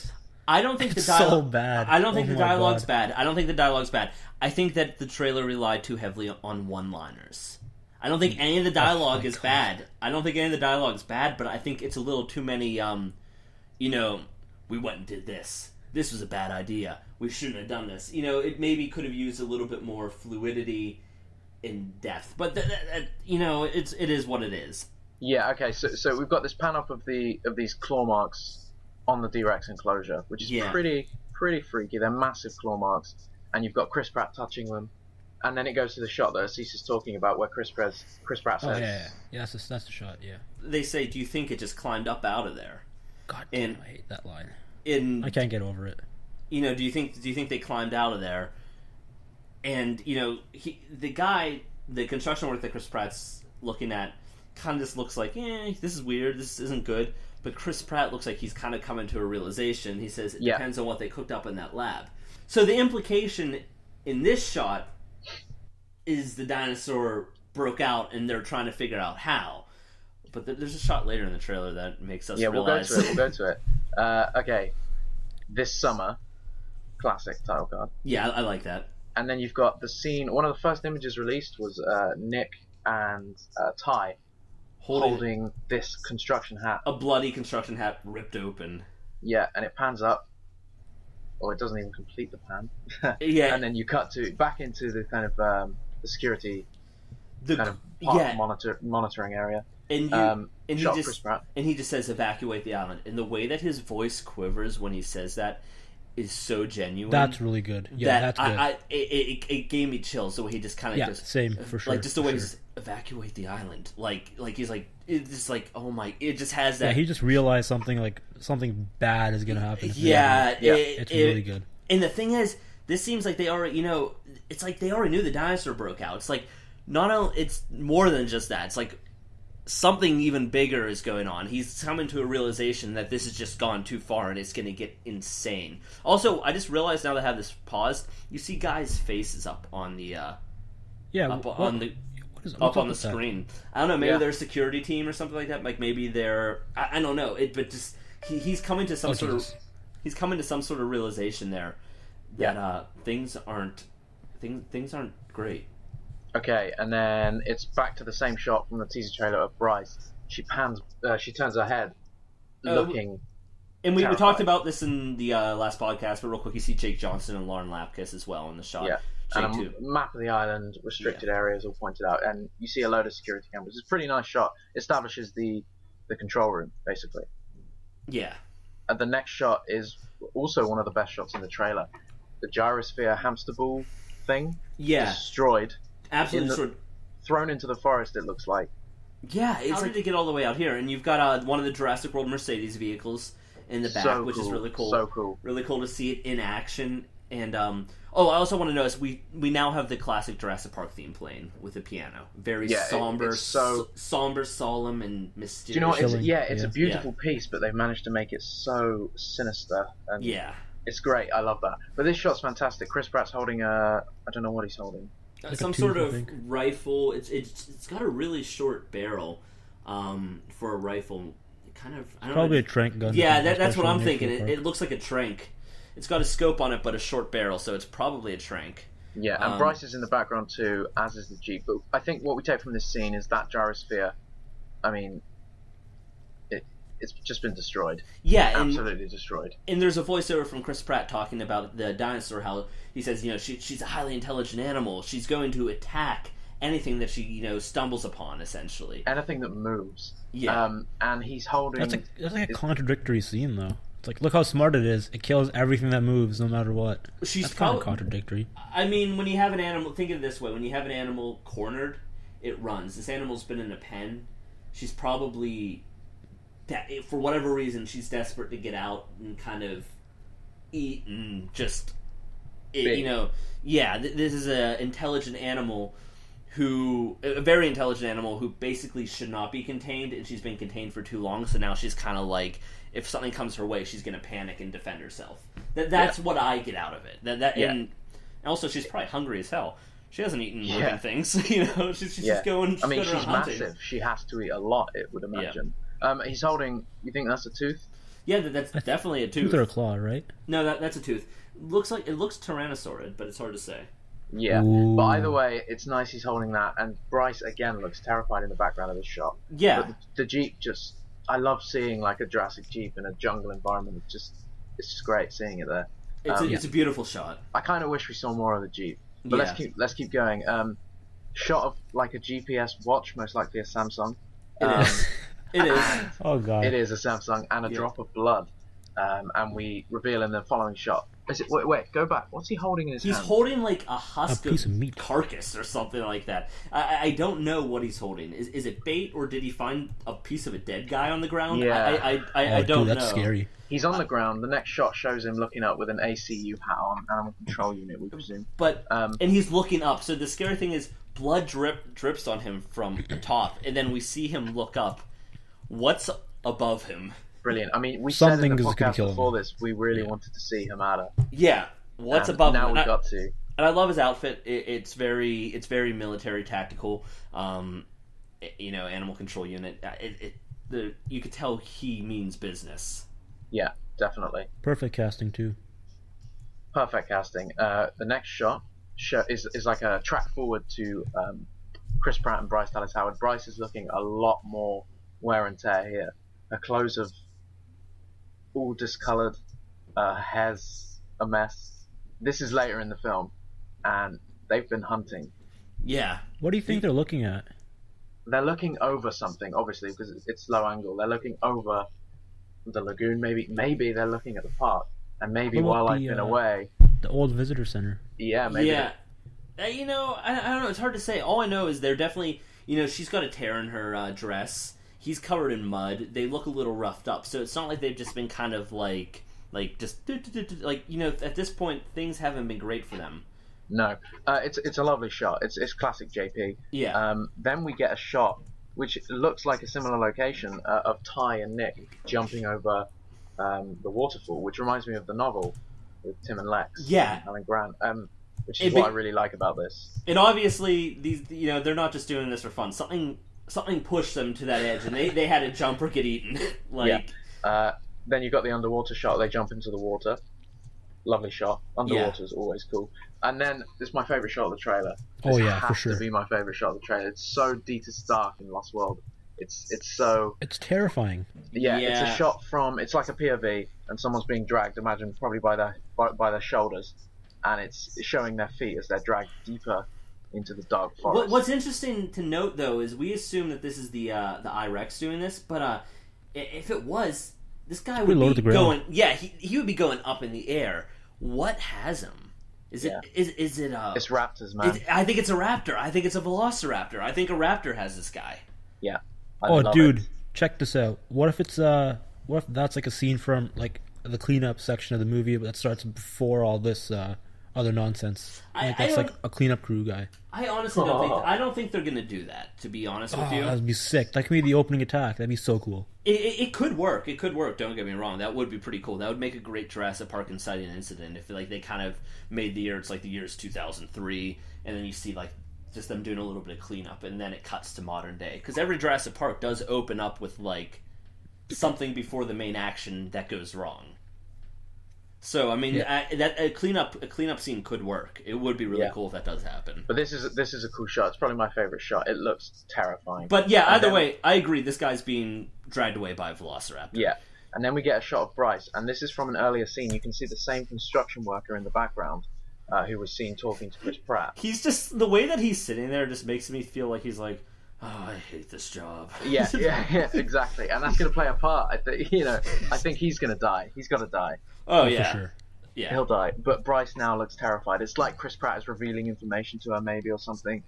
Speaker 3: I don't think the dialogue.
Speaker 2: So bad.
Speaker 3: I don't think the dialogue's bad. I don't think the dialogue's bad. I think that the trailer relied too heavily on one-liners. I don't think any of the dialogue is bad. I don't think any of the dialogue is bad, but I think it's a little too many. You know, we went and did this. This was a bad idea. We shouldn't have done this. You know, it maybe could have used a little bit more fluidity in depth, but you know, it is what it is.
Speaker 1: Yeah. Okay. So we've got this pan up of these claw marks on the D-Rex enclosure, which is pretty freaky. They're massive claw marks, and you've got Chris Pratt touching them, and then it goes to the shot that Asees is talking about, where Chris Pratt says,
Speaker 2: yeah, that's the shot. Yeah.
Speaker 3: They say, "Do you think it just climbed up out of there?"
Speaker 2: God damn, I hate that line. I can't get over it.
Speaker 3: You know, do you think they climbed out of there? And, you know, the construction work that Chris Pratt's looking at kind of just looks like, this is weird, this isn't good. But Chris Pratt looks like he's kind of coming to a realization. He says it depends on what they cooked up in that lab. So the implication in this shot is the dinosaur broke out and they're trying to figure out how. But there's a shot later in the trailer that makes us realize.
Speaker 1: We'll go to it. Okay. This summer. Classic title card.
Speaker 3: Yeah, I like that.
Speaker 1: And then you've got the scene. One of the first images released was Nick and Ty holding this construction hat.
Speaker 3: A bloody construction hat ripped open.
Speaker 1: Yeah, and it pans up. Or it doesn't even complete the pan.
Speaker 3: Yeah.
Speaker 1: And then you cut back into the kind of the security monitoring area.
Speaker 3: And he just says evacuate the island. And the way that his voice quivers when he says that is so genuine.
Speaker 2: That's really good. Yeah, that's good.
Speaker 3: It gave me chills the way he just kind of
Speaker 2: same for sure.
Speaker 3: Like just the way he says evacuate the island. Like he's like, it's just like, oh my, it just has that.
Speaker 2: Yeah, he just realized something bad is gonna happen.
Speaker 3: It's
Speaker 2: really good.
Speaker 3: And the thing is, this seems like they already, you know, it's like they already knew the dinosaur broke out. It's like not only, it's more than just that. It's like something even bigger is going on. He's coming to a realization that this has just gone too far and it's going to get insane. Also, I just realized now that I have this paused, you see guys' faces up on the up on the screen. I don't know, maybe they're a security team or something like that. Like maybe they're I don't know. But just he's coming to some sort of realization there that things aren't great.
Speaker 1: Okay, and then it's back to the same shot from the teaser trailer of Bryce. She turns her head, looking.
Speaker 3: And we talked about this in the last podcast, but real quick, you see Jake Johnson and Lauren Lapkus as well in the shot.
Speaker 1: Yeah, and a map of the island, restricted areas all pointed out, and you see a load of security cameras. It's a pretty nice shot. Establishes the control room, basically.
Speaker 3: Yeah.
Speaker 1: And the next shot is also one of the best shots in the trailer. The gyrosphere hamster ball thing.
Speaker 3: Yeah.
Speaker 1: Destroyed.
Speaker 3: Absolutely
Speaker 1: thrown into the forest, it looks like.
Speaker 3: Yeah, it's like they get all the way out here, and you've got one of the Jurassic World Mercedes vehicles in the back, which is really cool.
Speaker 1: So cool.
Speaker 3: Really cool to see it in action. And I also want to notice we now have the classic Jurassic Park theme playing with the piano. Very somber, somber, solemn, and mysterious.
Speaker 1: Do you know what? It's a beautiful piece, but they've managed to make it so sinister. And it's great. I love that. But this shot's fantastic. Chris Pratt's holding I don't know what he's holding.
Speaker 3: Like some sort of rifle. It's got a really short barrel for a rifle. Kind of, I don't
Speaker 2: probably
Speaker 3: know.
Speaker 2: A trank gun.
Speaker 3: Yeah, that's what I'm thinking. It looks like a trank, It's got a scope on it, but a short barrel, so it's probably a trank.
Speaker 1: Yeah, and Bryce is in the background too, as is the Jeep. But I think what we take from this scene is that gyrosphere, I mean, it's just been destroyed.
Speaker 3: Yeah,
Speaker 1: absolutely destroyed.
Speaker 3: And there's a voiceover from Chris Pratt talking about the dinosaur, how he says, she's a highly intelligent animal. She's going to attack anything that she, stumbles upon, essentially.
Speaker 1: Anything that moves.
Speaker 3: Yeah.
Speaker 1: And he's holding...
Speaker 2: That's like a contradictory scene, though. It's like, look how smart it is. It kills everything that moves, no matter what. That's kind of contradictory.
Speaker 3: I mean, when you have an animal... Think of it this way. When you have an animal cornered, it runs. This animal's been in a pen. She's probably... For whatever reason, she's desperate to get out and kind of eat and just... this is an intelligent animal a very intelligent animal who basically should not be contained, and she's been contained for too long, so now she's kind of like, if something comes her way, she's going to panic and defend herself. That's what I get out of it. And also, she's probably hungry as hell. She hasn't eaten living things, she's just going.
Speaker 1: I mean, she's massive. She has to eat a lot, it would imagine. Yeah. He's holding. You think that's a tooth?
Speaker 3: Yeah, that's definitely a tooth.
Speaker 2: Tooth or a claw, right?
Speaker 3: No, that's a tooth. It looks tyrannosaurid, but it's hard to say.
Speaker 1: Yeah,
Speaker 2: Ooh.
Speaker 1: But either way, it's nice he's holding that, and Bryce again looks terrified in the background of this shot.
Speaker 3: Yeah,
Speaker 1: but the Jeep I love seeing like a Jurassic Jeep in a jungle environment. It's just great seeing it there.
Speaker 3: It's a beautiful shot.
Speaker 1: I kind of wish we saw more of the Jeep, but let's keep going. Shot of like a GPS watch, most likely a Samsung.
Speaker 3: It is.
Speaker 2: Oh god,
Speaker 1: it is a Samsung, and a drop of blood. And we reveal in the following shot. Is it? Wait, go back. What's he holding in his hand?
Speaker 3: He's holding like a husk
Speaker 2: piece of meat
Speaker 3: carcass or something like that. I don't know what he's holding. Is it bait, or did he find a piece of a dead guy on the ground?
Speaker 1: Yeah.
Speaker 3: I don't know.
Speaker 2: That's scary.
Speaker 1: He's on the ground. The next shot shows him looking up with an ACU hat on, Animal Control Unit, we presume.
Speaker 3: But and he's looking up. So the scary thing is, blood drips on him from the top, and then we see him look up. What's above him?
Speaker 1: Brilliant. I mean, we said in the podcast before
Speaker 2: him.
Speaker 1: this, we really wanted to see Hamada.
Speaker 3: Yeah. What's above him?
Speaker 1: Now we got to.
Speaker 3: And I love his outfit. It's very military tactical. Animal Control Unit. You could tell he means business.
Speaker 1: Yeah, definitely.
Speaker 2: Perfect casting too.
Speaker 1: Perfect casting. The next shot is like a track forward to Chris Pratt and Bryce Dallas Howard. Bryce is looking a lot more wear and tear here. Her clothes have all discoloured. Hair's a mess. This is later in the film, and they've been hunting.
Speaker 3: Yeah.
Speaker 2: What do you think they're looking at?
Speaker 1: They're looking over something, obviously, because it's low angle. They're looking over the lagoon, maybe. Maybe they're looking at the park, and maybe while I've been away,
Speaker 2: the old visitor center.
Speaker 1: Yeah, maybe.
Speaker 3: Yeah. I don't know. It's hard to say. All I know is they're definitely. She's got a tear in her dress. He's covered in mud. They look a little roughed up, so it's not like they've just been kind of like just at this point things haven't been great for them.
Speaker 1: No, it's a lovely shot. It's classic JP.
Speaker 3: Yeah.
Speaker 1: Then we get a shot which looks like a similar location of Ty and Nick jumping over the waterfall, which reminds me of the novel with Tim and Lex.
Speaker 3: Yeah.
Speaker 1: And Alan Grant. Which is what I really like about this.
Speaker 3: And obviously these they're not just doing this for fun. Something pushed them to that edge, and they had to jump or get eaten.
Speaker 1: Then you've got the underwater shot. They jump into the water. Lovely shot. Underwater is always cool. And then this is my favourite shot of the trailer.
Speaker 2: Oh yeah, for sure.
Speaker 1: Has to be my favourite shot of the trailer. It's so deepest dark in Lost World. It's so.
Speaker 2: It's terrifying.
Speaker 1: Yeah, it's a shot from. It's like a POV, and someone's being dragged. Imagine probably by their shoulders, and it's showing their feet as they're dragged deeper into the dark forest.
Speaker 3: What's interesting to note, though, is we assume that this is the I-Rex doing this, but if it was, this guy would be going. Yeah, he would be going up in the air. What has him? Is it? It's
Speaker 1: raptors, man.
Speaker 3: I think it's a raptor. I think it's a velociraptor. I think a raptor has this guy.
Speaker 1: Yeah.
Speaker 2: Dude, check this out. What if it's what if that's like a scene from like the cleanup section of the movie that starts before all this other nonsense? That's like a cleanup crew guy.
Speaker 3: I honestly don't think they're gonna do that, to be honest with you.
Speaker 2: That'd be sick. That could be the opening attack. That'd be so cool.
Speaker 3: It could work. It could work. Don't get me wrong. That would be pretty cool. That would make a great Jurassic Park inciting incident if they kind of made the year. It's like the year's 2003, and then you see like just them doing a little bit of cleanup, and then it cuts to modern day. Because every Jurassic Park does open up with like something before the main action that goes wrong. So I mean, that a cleanup scene could work. It would be really cool if that does happen.
Speaker 1: But this is a cool shot. It's probably my favorite shot. It looks terrifying.
Speaker 3: But yeah, either way, I agree. This guy's being dragged away by a velociraptor.
Speaker 1: Yeah, and then we get a shot of Bryce, and this is from an earlier scene. You can see the same construction worker in the background, who was seen talking to Chris Pratt.
Speaker 3: He's just the way that he's sitting there just makes me feel like he's like, oh, I hate this job.
Speaker 1: Yeah, exactly. And that's going to play a part. I think he's going to die. He's got to die.
Speaker 3: Oh, yeah.
Speaker 2: For sure.
Speaker 3: Yeah.
Speaker 1: He'll die. But Bryce now looks terrified. It's like Chris Pratt is revealing information to her, maybe, or something.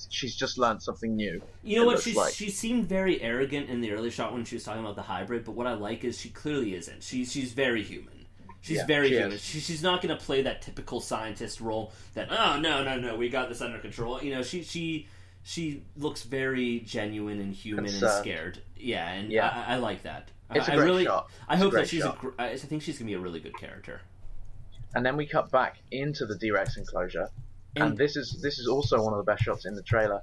Speaker 1: She's just learned something new.
Speaker 3: You know what? She seemed very arrogant in the early shot when she was talking about the hybrid, but what I like is she clearly isn't. She's very human. She's very human. She's not going to play that typical scientist role that, oh, no, we got this under control. You know, she looks very genuine and human and scared. Yeah, and I like that.
Speaker 1: It's a great shot.
Speaker 3: I hope that I think she's going to be a really good character.
Speaker 1: And then we cut back into the D-Rex enclosure, and this is also one of the best shots in the trailer.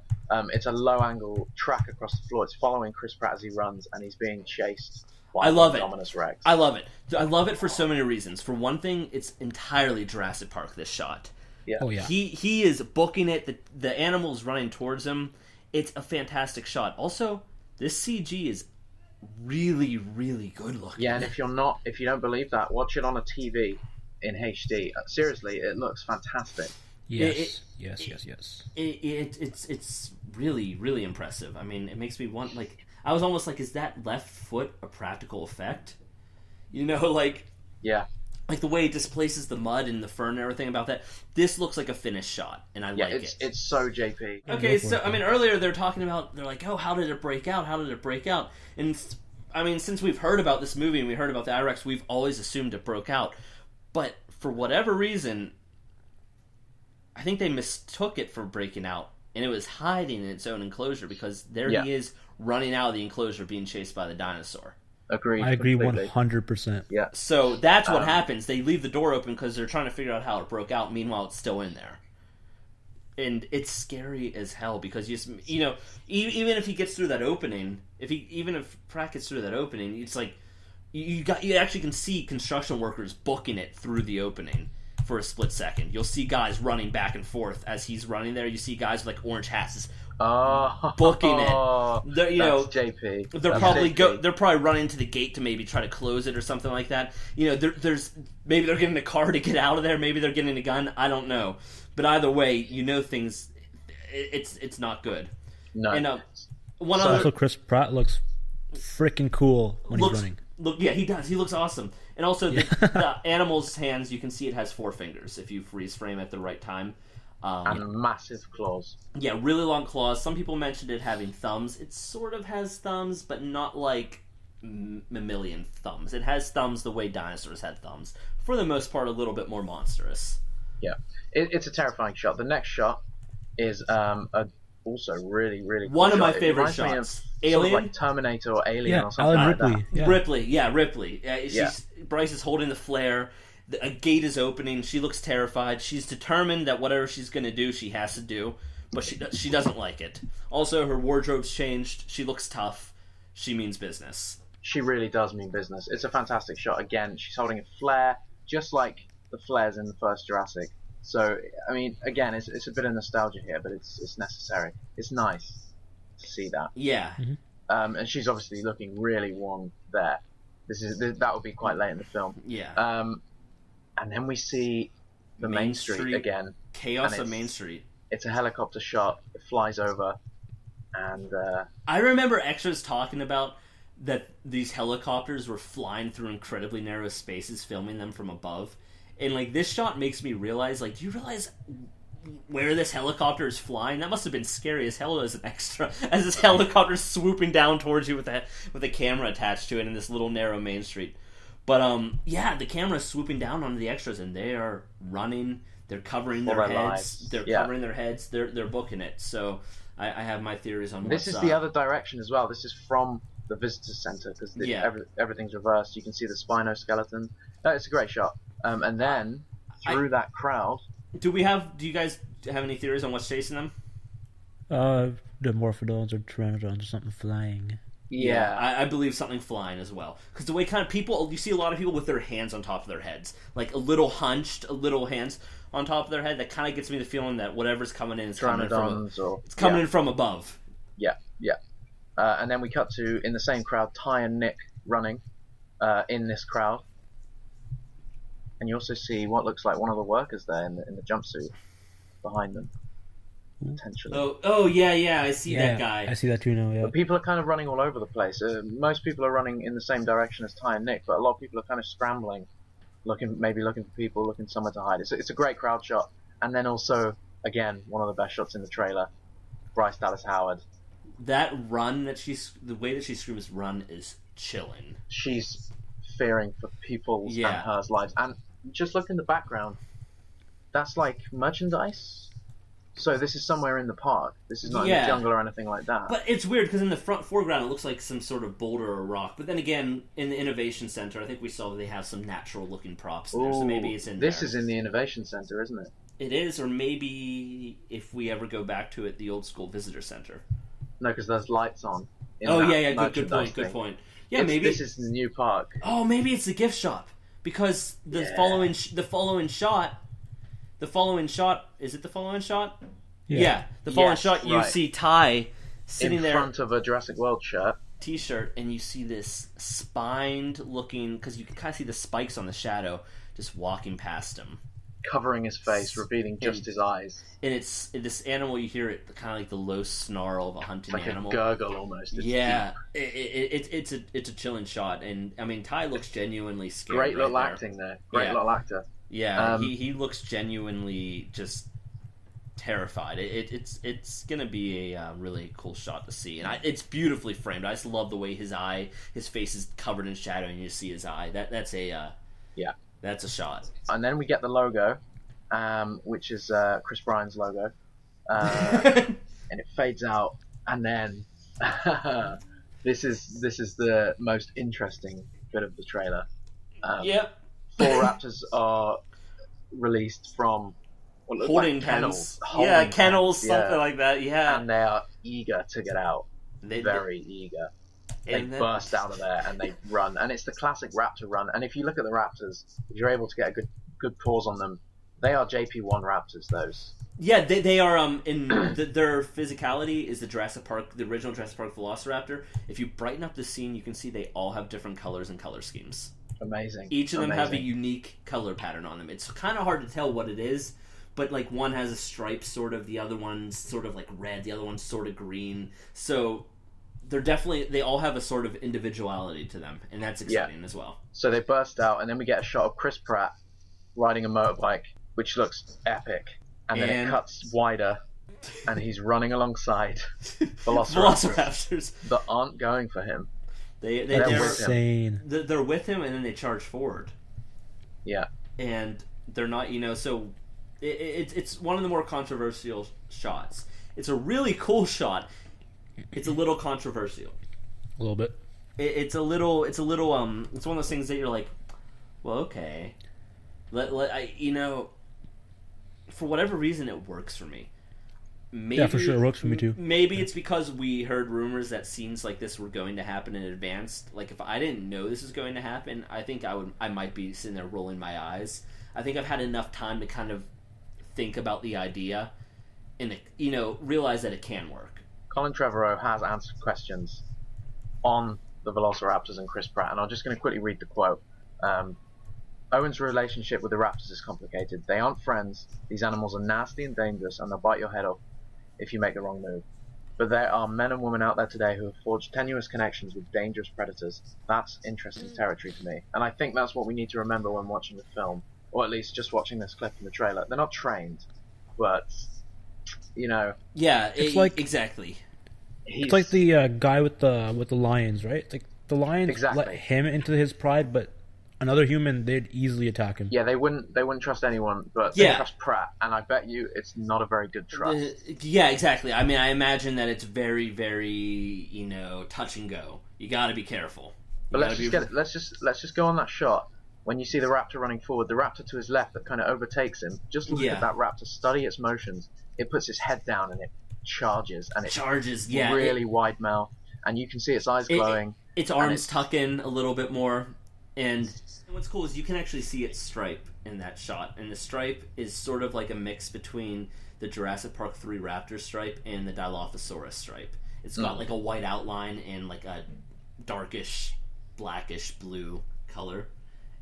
Speaker 1: It's a low-angle track across the floor. It's following Chris Pratt as he runs, and he's being chased by Indominus Rex.
Speaker 3: I love it. I love it for so many reasons. For one thing, it's entirely Jurassic Park, this shot.
Speaker 1: Yeah.
Speaker 2: Oh, yeah.
Speaker 3: He is booking it. The animal's running towards him. It's a fantastic shot. Also, this CG is really, really good looking.
Speaker 1: Yeah, and if you don't believe that, watch it on a TV in HD. Seriously, it looks fantastic.
Speaker 2: Yes.
Speaker 3: It's really, really impressive. I mean, it makes me want, like, I was almost like, is that left foot a practical effect? You know, like...
Speaker 1: Yeah.
Speaker 3: Like the way it displaces the mud and the fern and everything about that. This looks like a finished shot, and I like it.
Speaker 1: It's so JP.
Speaker 3: Okay, so, I mean, earlier they're like, oh, how did it break out? And, I mean, since we've heard about this movie and we heard about the I-Rex, we've always assumed it broke out. But, for whatever reason, I think they mistook it for breaking out, and it was hiding in its own enclosure, because he is running out of the enclosure being chased by the dinosaur.
Speaker 1: Agreed.
Speaker 2: I agree
Speaker 1: completely.
Speaker 2: 100%.
Speaker 1: Yeah.
Speaker 3: So that's what happens. They leave the door open because they're trying to figure out how it broke out. Meanwhile, it's still in there, and it's scary as hell because you know, even if he gets through that opening, even if Pratt gets through that opening, it's like you actually can see construction workers booking it through the opening for a split second. You'll see guys running back and forth as he's running there. You see guys with like orange hats just booking it.
Speaker 1: That's JP.
Speaker 3: They're probably running to the gate to maybe try to close it or something like that. You know, there's maybe they're getting a car to get out of there. Maybe they're getting a gun. I don't know. But either way, you know things. It's not good.
Speaker 1: No.
Speaker 3: And
Speaker 2: also, Chris Pratt looks freaking cool when he's running.
Speaker 3: Yeah, he does. He looks awesome. And also, the animal's hands, you can see it has 4 fingers if you freeze frame at the right time.
Speaker 1: And massive claws.
Speaker 3: Yeah, really long claws. Some people mentioned it having thumbs. It sort of has thumbs, but not like mammalian thumbs. It has thumbs the way dinosaurs had thumbs. For the most part, a little bit more monstrous.
Speaker 1: Yeah, it's a terrifying shot. The next shot is also really, really cool
Speaker 3: one of
Speaker 1: shot.
Speaker 3: my favorite shots.
Speaker 1: Alien? Sort of like Terminator or Alien or something
Speaker 2: Alan
Speaker 1: like
Speaker 2: Ripley.
Speaker 1: that.
Speaker 2: Yeah.
Speaker 3: Ripley. Bryce is holding the flare. A gate is opening. She looks terrified. She's determined that whatever she's going to do, she has to do. But she doesn't like it. Also, her wardrobe's changed. She looks tough. She means business.
Speaker 1: She really does mean business. It's a fantastic shot. Again, she's holding a flare, just like the flares in the first Jurassic. So, I mean, again, it's a bit of nostalgia here, but it's necessary. It's nice to see that.
Speaker 3: Yeah.
Speaker 2: Mm-hmm.
Speaker 1: And she's obviously looking really warm there. That would be quite late in the film.
Speaker 3: Yeah.
Speaker 1: And then we see the Main Street again.
Speaker 3: Chaos of Main Street.
Speaker 1: It's a helicopter shot. It flies over, and
Speaker 3: I remember extras talking about that these helicopters were flying through incredibly narrow spaces, filming them from above. And like this shot makes me realize, like, do you realize where this helicopter is flying? That must have been scary as hell as an extra, as this helicopter is swooping down towards you with a camera attached to it in this little narrow Main Street. But the camera is swooping down onto the extras, and they are running. They're covering their heads. They're covering their heads. They're booking it. So I have my theories on
Speaker 1: this. This is the other direction as well. This is from the visitor center because everything's reversed. You can see the spinoskeleton. It's a great shot. And then through that crowd.
Speaker 3: Do you guys have any theories on what's chasing them?
Speaker 2: The Morphodons or Pteranodons or something flying.
Speaker 1: Yeah.
Speaker 3: I believe something flying as well. Because the way kind of people, you see a lot of people with their hands on top of their heads. Like a little hunched, a little hands on top of their head. That kind of gets me the feeling that whatever's coming in is coming in from above.
Speaker 1: Yeah. And then we cut to, in the same crowd, Ty and Nick running in this crowd. And you also see what looks like one of the workers there in the jumpsuit behind them. Potentially.
Speaker 3: Oh yeah, I see that guy.
Speaker 2: I see that too now, yeah.
Speaker 1: But people are kind of running all over the place. Most people are running in the same direction as Ty and Nick, but a lot of people are kind of scrambling, looking for people, looking somewhere to hide. It's a great crowd shot. And then also, again, one of the best shots in the trailer, Bryce Dallas Howard.
Speaker 3: That run the way that she screams "run" is chilling.
Speaker 1: She's fearing for people's and her lives. And just look in the background. That's like merchandise. So this is somewhere in the park. This is not in the jungle or anything like that.
Speaker 3: But it's weird because in the foreground it looks like some sort of boulder or rock. But then again, in the Innovation Center, I think we saw that they have some natural looking props in there. So maybe it's in there.
Speaker 1: This is in the Innovation Center, isn't it?
Speaker 3: It is, or maybe if we ever go back to it, the old school visitor center.
Speaker 1: No, because there's lights on.
Speaker 3: Good point. Yeah, maybe
Speaker 1: this is the new park.
Speaker 3: Oh, maybe it's the gift shop because the following shot. Is it the following shot? Yeah, the following shot. You see Ty sitting there
Speaker 1: in front of a Jurassic World
Speaker 3: T-shirt, and you see this spined looking, because you can kind of see the spikes on the shadow, just walking past him,
Speaker 1: covering his face, revealing just his eyes.
Speaker 3: And it's this animal. You hear it kind of like the low snarl of a hunting animal,
Speaker 1: like a gurgle almost.
Speaker 3: It's a chilling shot, and I mean Ty looks genuinely scared.
Speaker 1: Great little acting there. Great little actor.
Speaker 3: Yeah, he looks genuinely just terrified. It's gonna be a really cool shot to see, and it's beautifully framed. I just love the way his face is covered in shadow, and you see his eye. That's a shot.
Speaker 1: And then we get the logo, which is Chris Bryan's logo, and it fades out, and then this is the most interesting bit of the trailer.
Speaker 3: Yep.
Speaker 1: 4 raptors are released from
Speaker 3: holding kennels. Kennels, something like that. Yeah,
Speaker 1: and they are eager to get out. Very eager. They burst out of there and they run, and it's the classic raptor run. And if you look at the raptors, if you're able to get a good pause on them, they are JP1 raptors. Those.
Speaker 3: Yeah, they are. In their physicality is the original Jurassic Park Velociraptor. If you brighten up the scene, you can see they all have different colors and color schemes.
Speaker 1: Amazing.
Speaker 3: Each of them have a unique color pattern on them. It's kind of hard to tell what it is, but like one has a stripe sort of, the other one's sort of like red, the other one's sort of green. So they all have a sort of individuality to them, and that's exciting as well.
Speaker 1: So they burst out, and then we get a shot of Chris Pratt riding a motorbike, which looks epic, and then it cuts wider, and he's running alongside velociraptors that aren't going for him.
Speaker 3: They're
Speaker 2: insane.
Speaker 3: They're with him, and then they charge forward.
Speaker 1: Yeah,
Speaker 3: and they're not. So it's one of the more controversial shots. It's a really cool shot. It's a little controversial.
Speaker 2: A little bit.
Speaker 3: It's one of those things that you're like, well, okay, for whatever reason, it works for me. Maybe,
Speaker 2: for sure, it works for me too.
Speaker 3: Maybe it's because we heard rumors that scenes like this were going to happen in advance. Like, if I didn't know this was going to happen, I think I might be sitting there rolling my eyes. I think I've had enough time to kind of think about the idea and realize that it can work.
Speaker 1: Colin Trevorrow has answered questions on the Velociraptors and Chris Pratt, and I'm just going to quickly read the quote. Owen's relationship with the raptors is complicated. They aren't friends. These animals are nasty and dangerous, and they'll bite your head off if you make the wrong move. But there are men and women out there today who have forged tenuous connections with dangerous predators. That's interesting territory to me. And I think that's what we need to remember when watching the film, or at least just watching this clip in the trailer. They're not trained, but,
Speaker 3: Yeah,
Speaker 2: it's like,
Speaker 3: exactly.
Speaker 2: It's like the guy with the lions, right? It's like the lions let him into his pride, but another human, they'd easily attack him.
Speaker 1: Yeah, they wouldn't trust anyone, but they trust Pratt, and I bet you it's not a very good trust.
Speaker 3: Yeah, exactly. I mean, I imagine that it's very, very, touch and go. You got to be careful.
Speaker 1: But let's just go on that shot. When you see the raptor running forward, the raptor to his left that kind of overtakes him. Just look at that raptor, study its motions. It puts its head down and it charges, and it
Speaker 3: charges.
Speaker 1: Really wide mouth. and you can see its eyes glowing.
Speaker 3: Its arms tuck in a little bit more, and what's cool is you can actually see its stripe in that shot, and the stripe is sort of like a mix between the Jurassic Park 3 Raptor stripe and the Dilophosaurus stripe. It's got like a white outline and like a darkish, blackish blue color,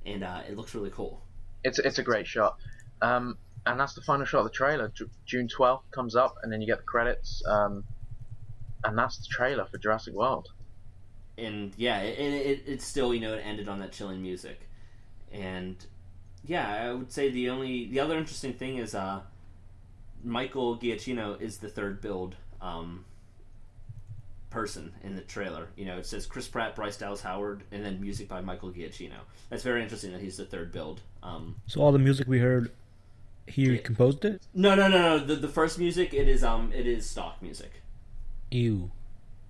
Speaker 3: and it looks really cool.
Speaker 1: It's a great shot. And that's the final shot of the trailer. June 12th comes up, and then you get the credits. And that's the trailer for Jurassic World.
Speaker 3: And yeah, it's still, it ended on that chilling music. And yeah, I would say the other interesting thing is Michael Giacchino is the third build person in the trailer. It says Chris Pratt, Bryce Dallas Howard, and then music by Michael Giacchino. That's very interesting that he's the third build.
Speaker 2: So all the music we heard, he composed it?
Speaker 3: No. The first music, it is stock music.
Speaker 2: Ew.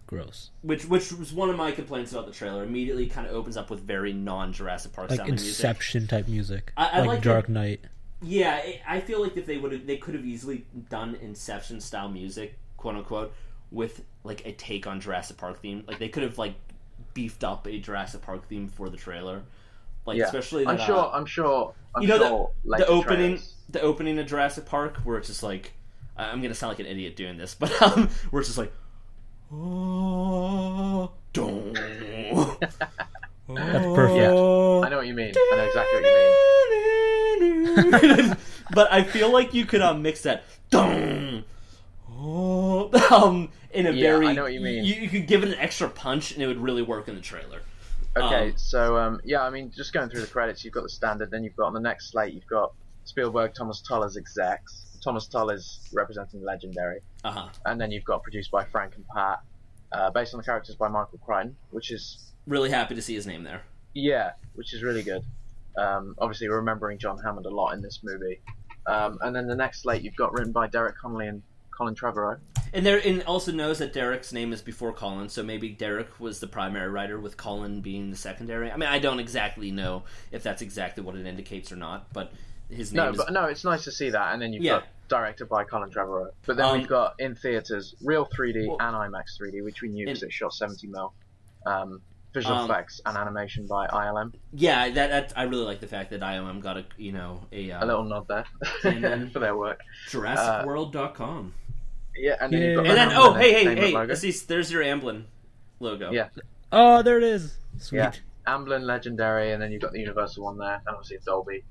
Speaker 2: Gross.
Speaker 3: Which was one of my complaints about the trailer. Immediately kind of opens up with very non-Jurassic Park sounding music.
Speaker 2: Like Inception type music.
Speaker 3: I like
Speaker 2: Dark Knight.
Speaker 3: Yeah, I feel like if they could have easily done Inception style music, quote unquote, with like a take on Jurassic Park theme. Like they could have like beefed up a Jurassic Park theme for the trailer. Like especially that,
Speaker 1: I'm sure
Speaker 3: the opening of Jurassic Park where it's just like, I'm gonna sound like an idiot doing this, but where it's just like, oh,
Speaker 2: that's perfect.
Speaker 1: Yeah, I know what you mean. I know exactly what you mean.
Speaker 3: But I feel like you could mix that in a very.
Speaker 1: I know what you mean.
Speaker 3: You could give it an extra punch, and it would really work in the trailer.
Speaker 1: Okay, so just going through the credits, you've got the standard. Then you've got on the next slate, you've got Spielberg, Thomas Tull as execs. Thomas Tull is representing Legendary. And then you've got produced by Frank and Pat, based on the characters by Michael Crichton, which is
Speaker 3: really happy to see his name there.
Speaker 1: Yeah, which is really good. Obviously, we're remembering John Hammond a lot in this movie. And then the next slate you've got written by Derek Connolly and Colin Trevorrow.
Speaker 3: And also knows that Derek's name is before Colin, so maybe Derek was the primary writer with Colin being the secondary. I mean, I don't exactly know if that's exactly what it indicates or not, but his name is...
Speaker 1: No, it's nice to see that, and then you've got directed by Colin Trevorrow. But then we've got in theatres real 3D and IMAX 3D, which we knew because it shot 70mm. Visual effects and animation by ILM.
Speaker 3: Yeah, that I really like the fact that ILM got a
Speaker 1: little nod there and then for their work.
Speaker 3: JurassicWorld.com.
Speaker 1: Yeah, and then you've got
Speaker 3: hey, Asees, there's your Amblin logo.
Speaker 1: Yeah.
Speaker 2: Oh, there it is. Sweet.
Speaker 1: Yeah, Amblin, Legendary, and then you've got the Universal one there, and obviously Dolby.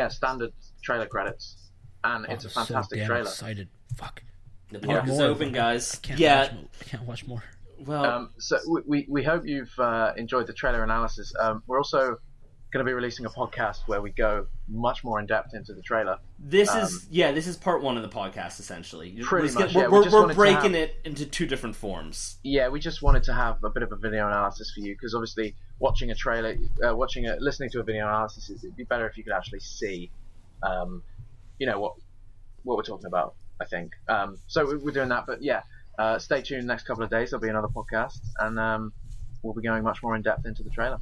Speaker 1: Standard trailer credits, and it's a fantastic trailer.
Speaker 2: Excited. Fuck.
Speaker 3: The park is open, guys.
Speaker 2: I can't watch more.
Speaker 3: Well,
Speaker 1: so we hope you've enjoyed the trailer analysis. We're also going to be releasing a podcast where we go much more in depth into the trailer.
Speaker 3: This is part one of the podcast essentially.
Speaker 1: Pretty much.
Speaker 3: We're breaking it into two different forms.
Speaker 1: Yeah, we just wanted to have a bit of a video analysis for you because obviously watching a trailer, listening to a video analysis, it'd be better if you could actually see, what we're talking about. I think. So we're doing that, but yeah. Stay tuned. Next couple of days, there'll be another podcast, and we'll be going much more in depth into the trailer.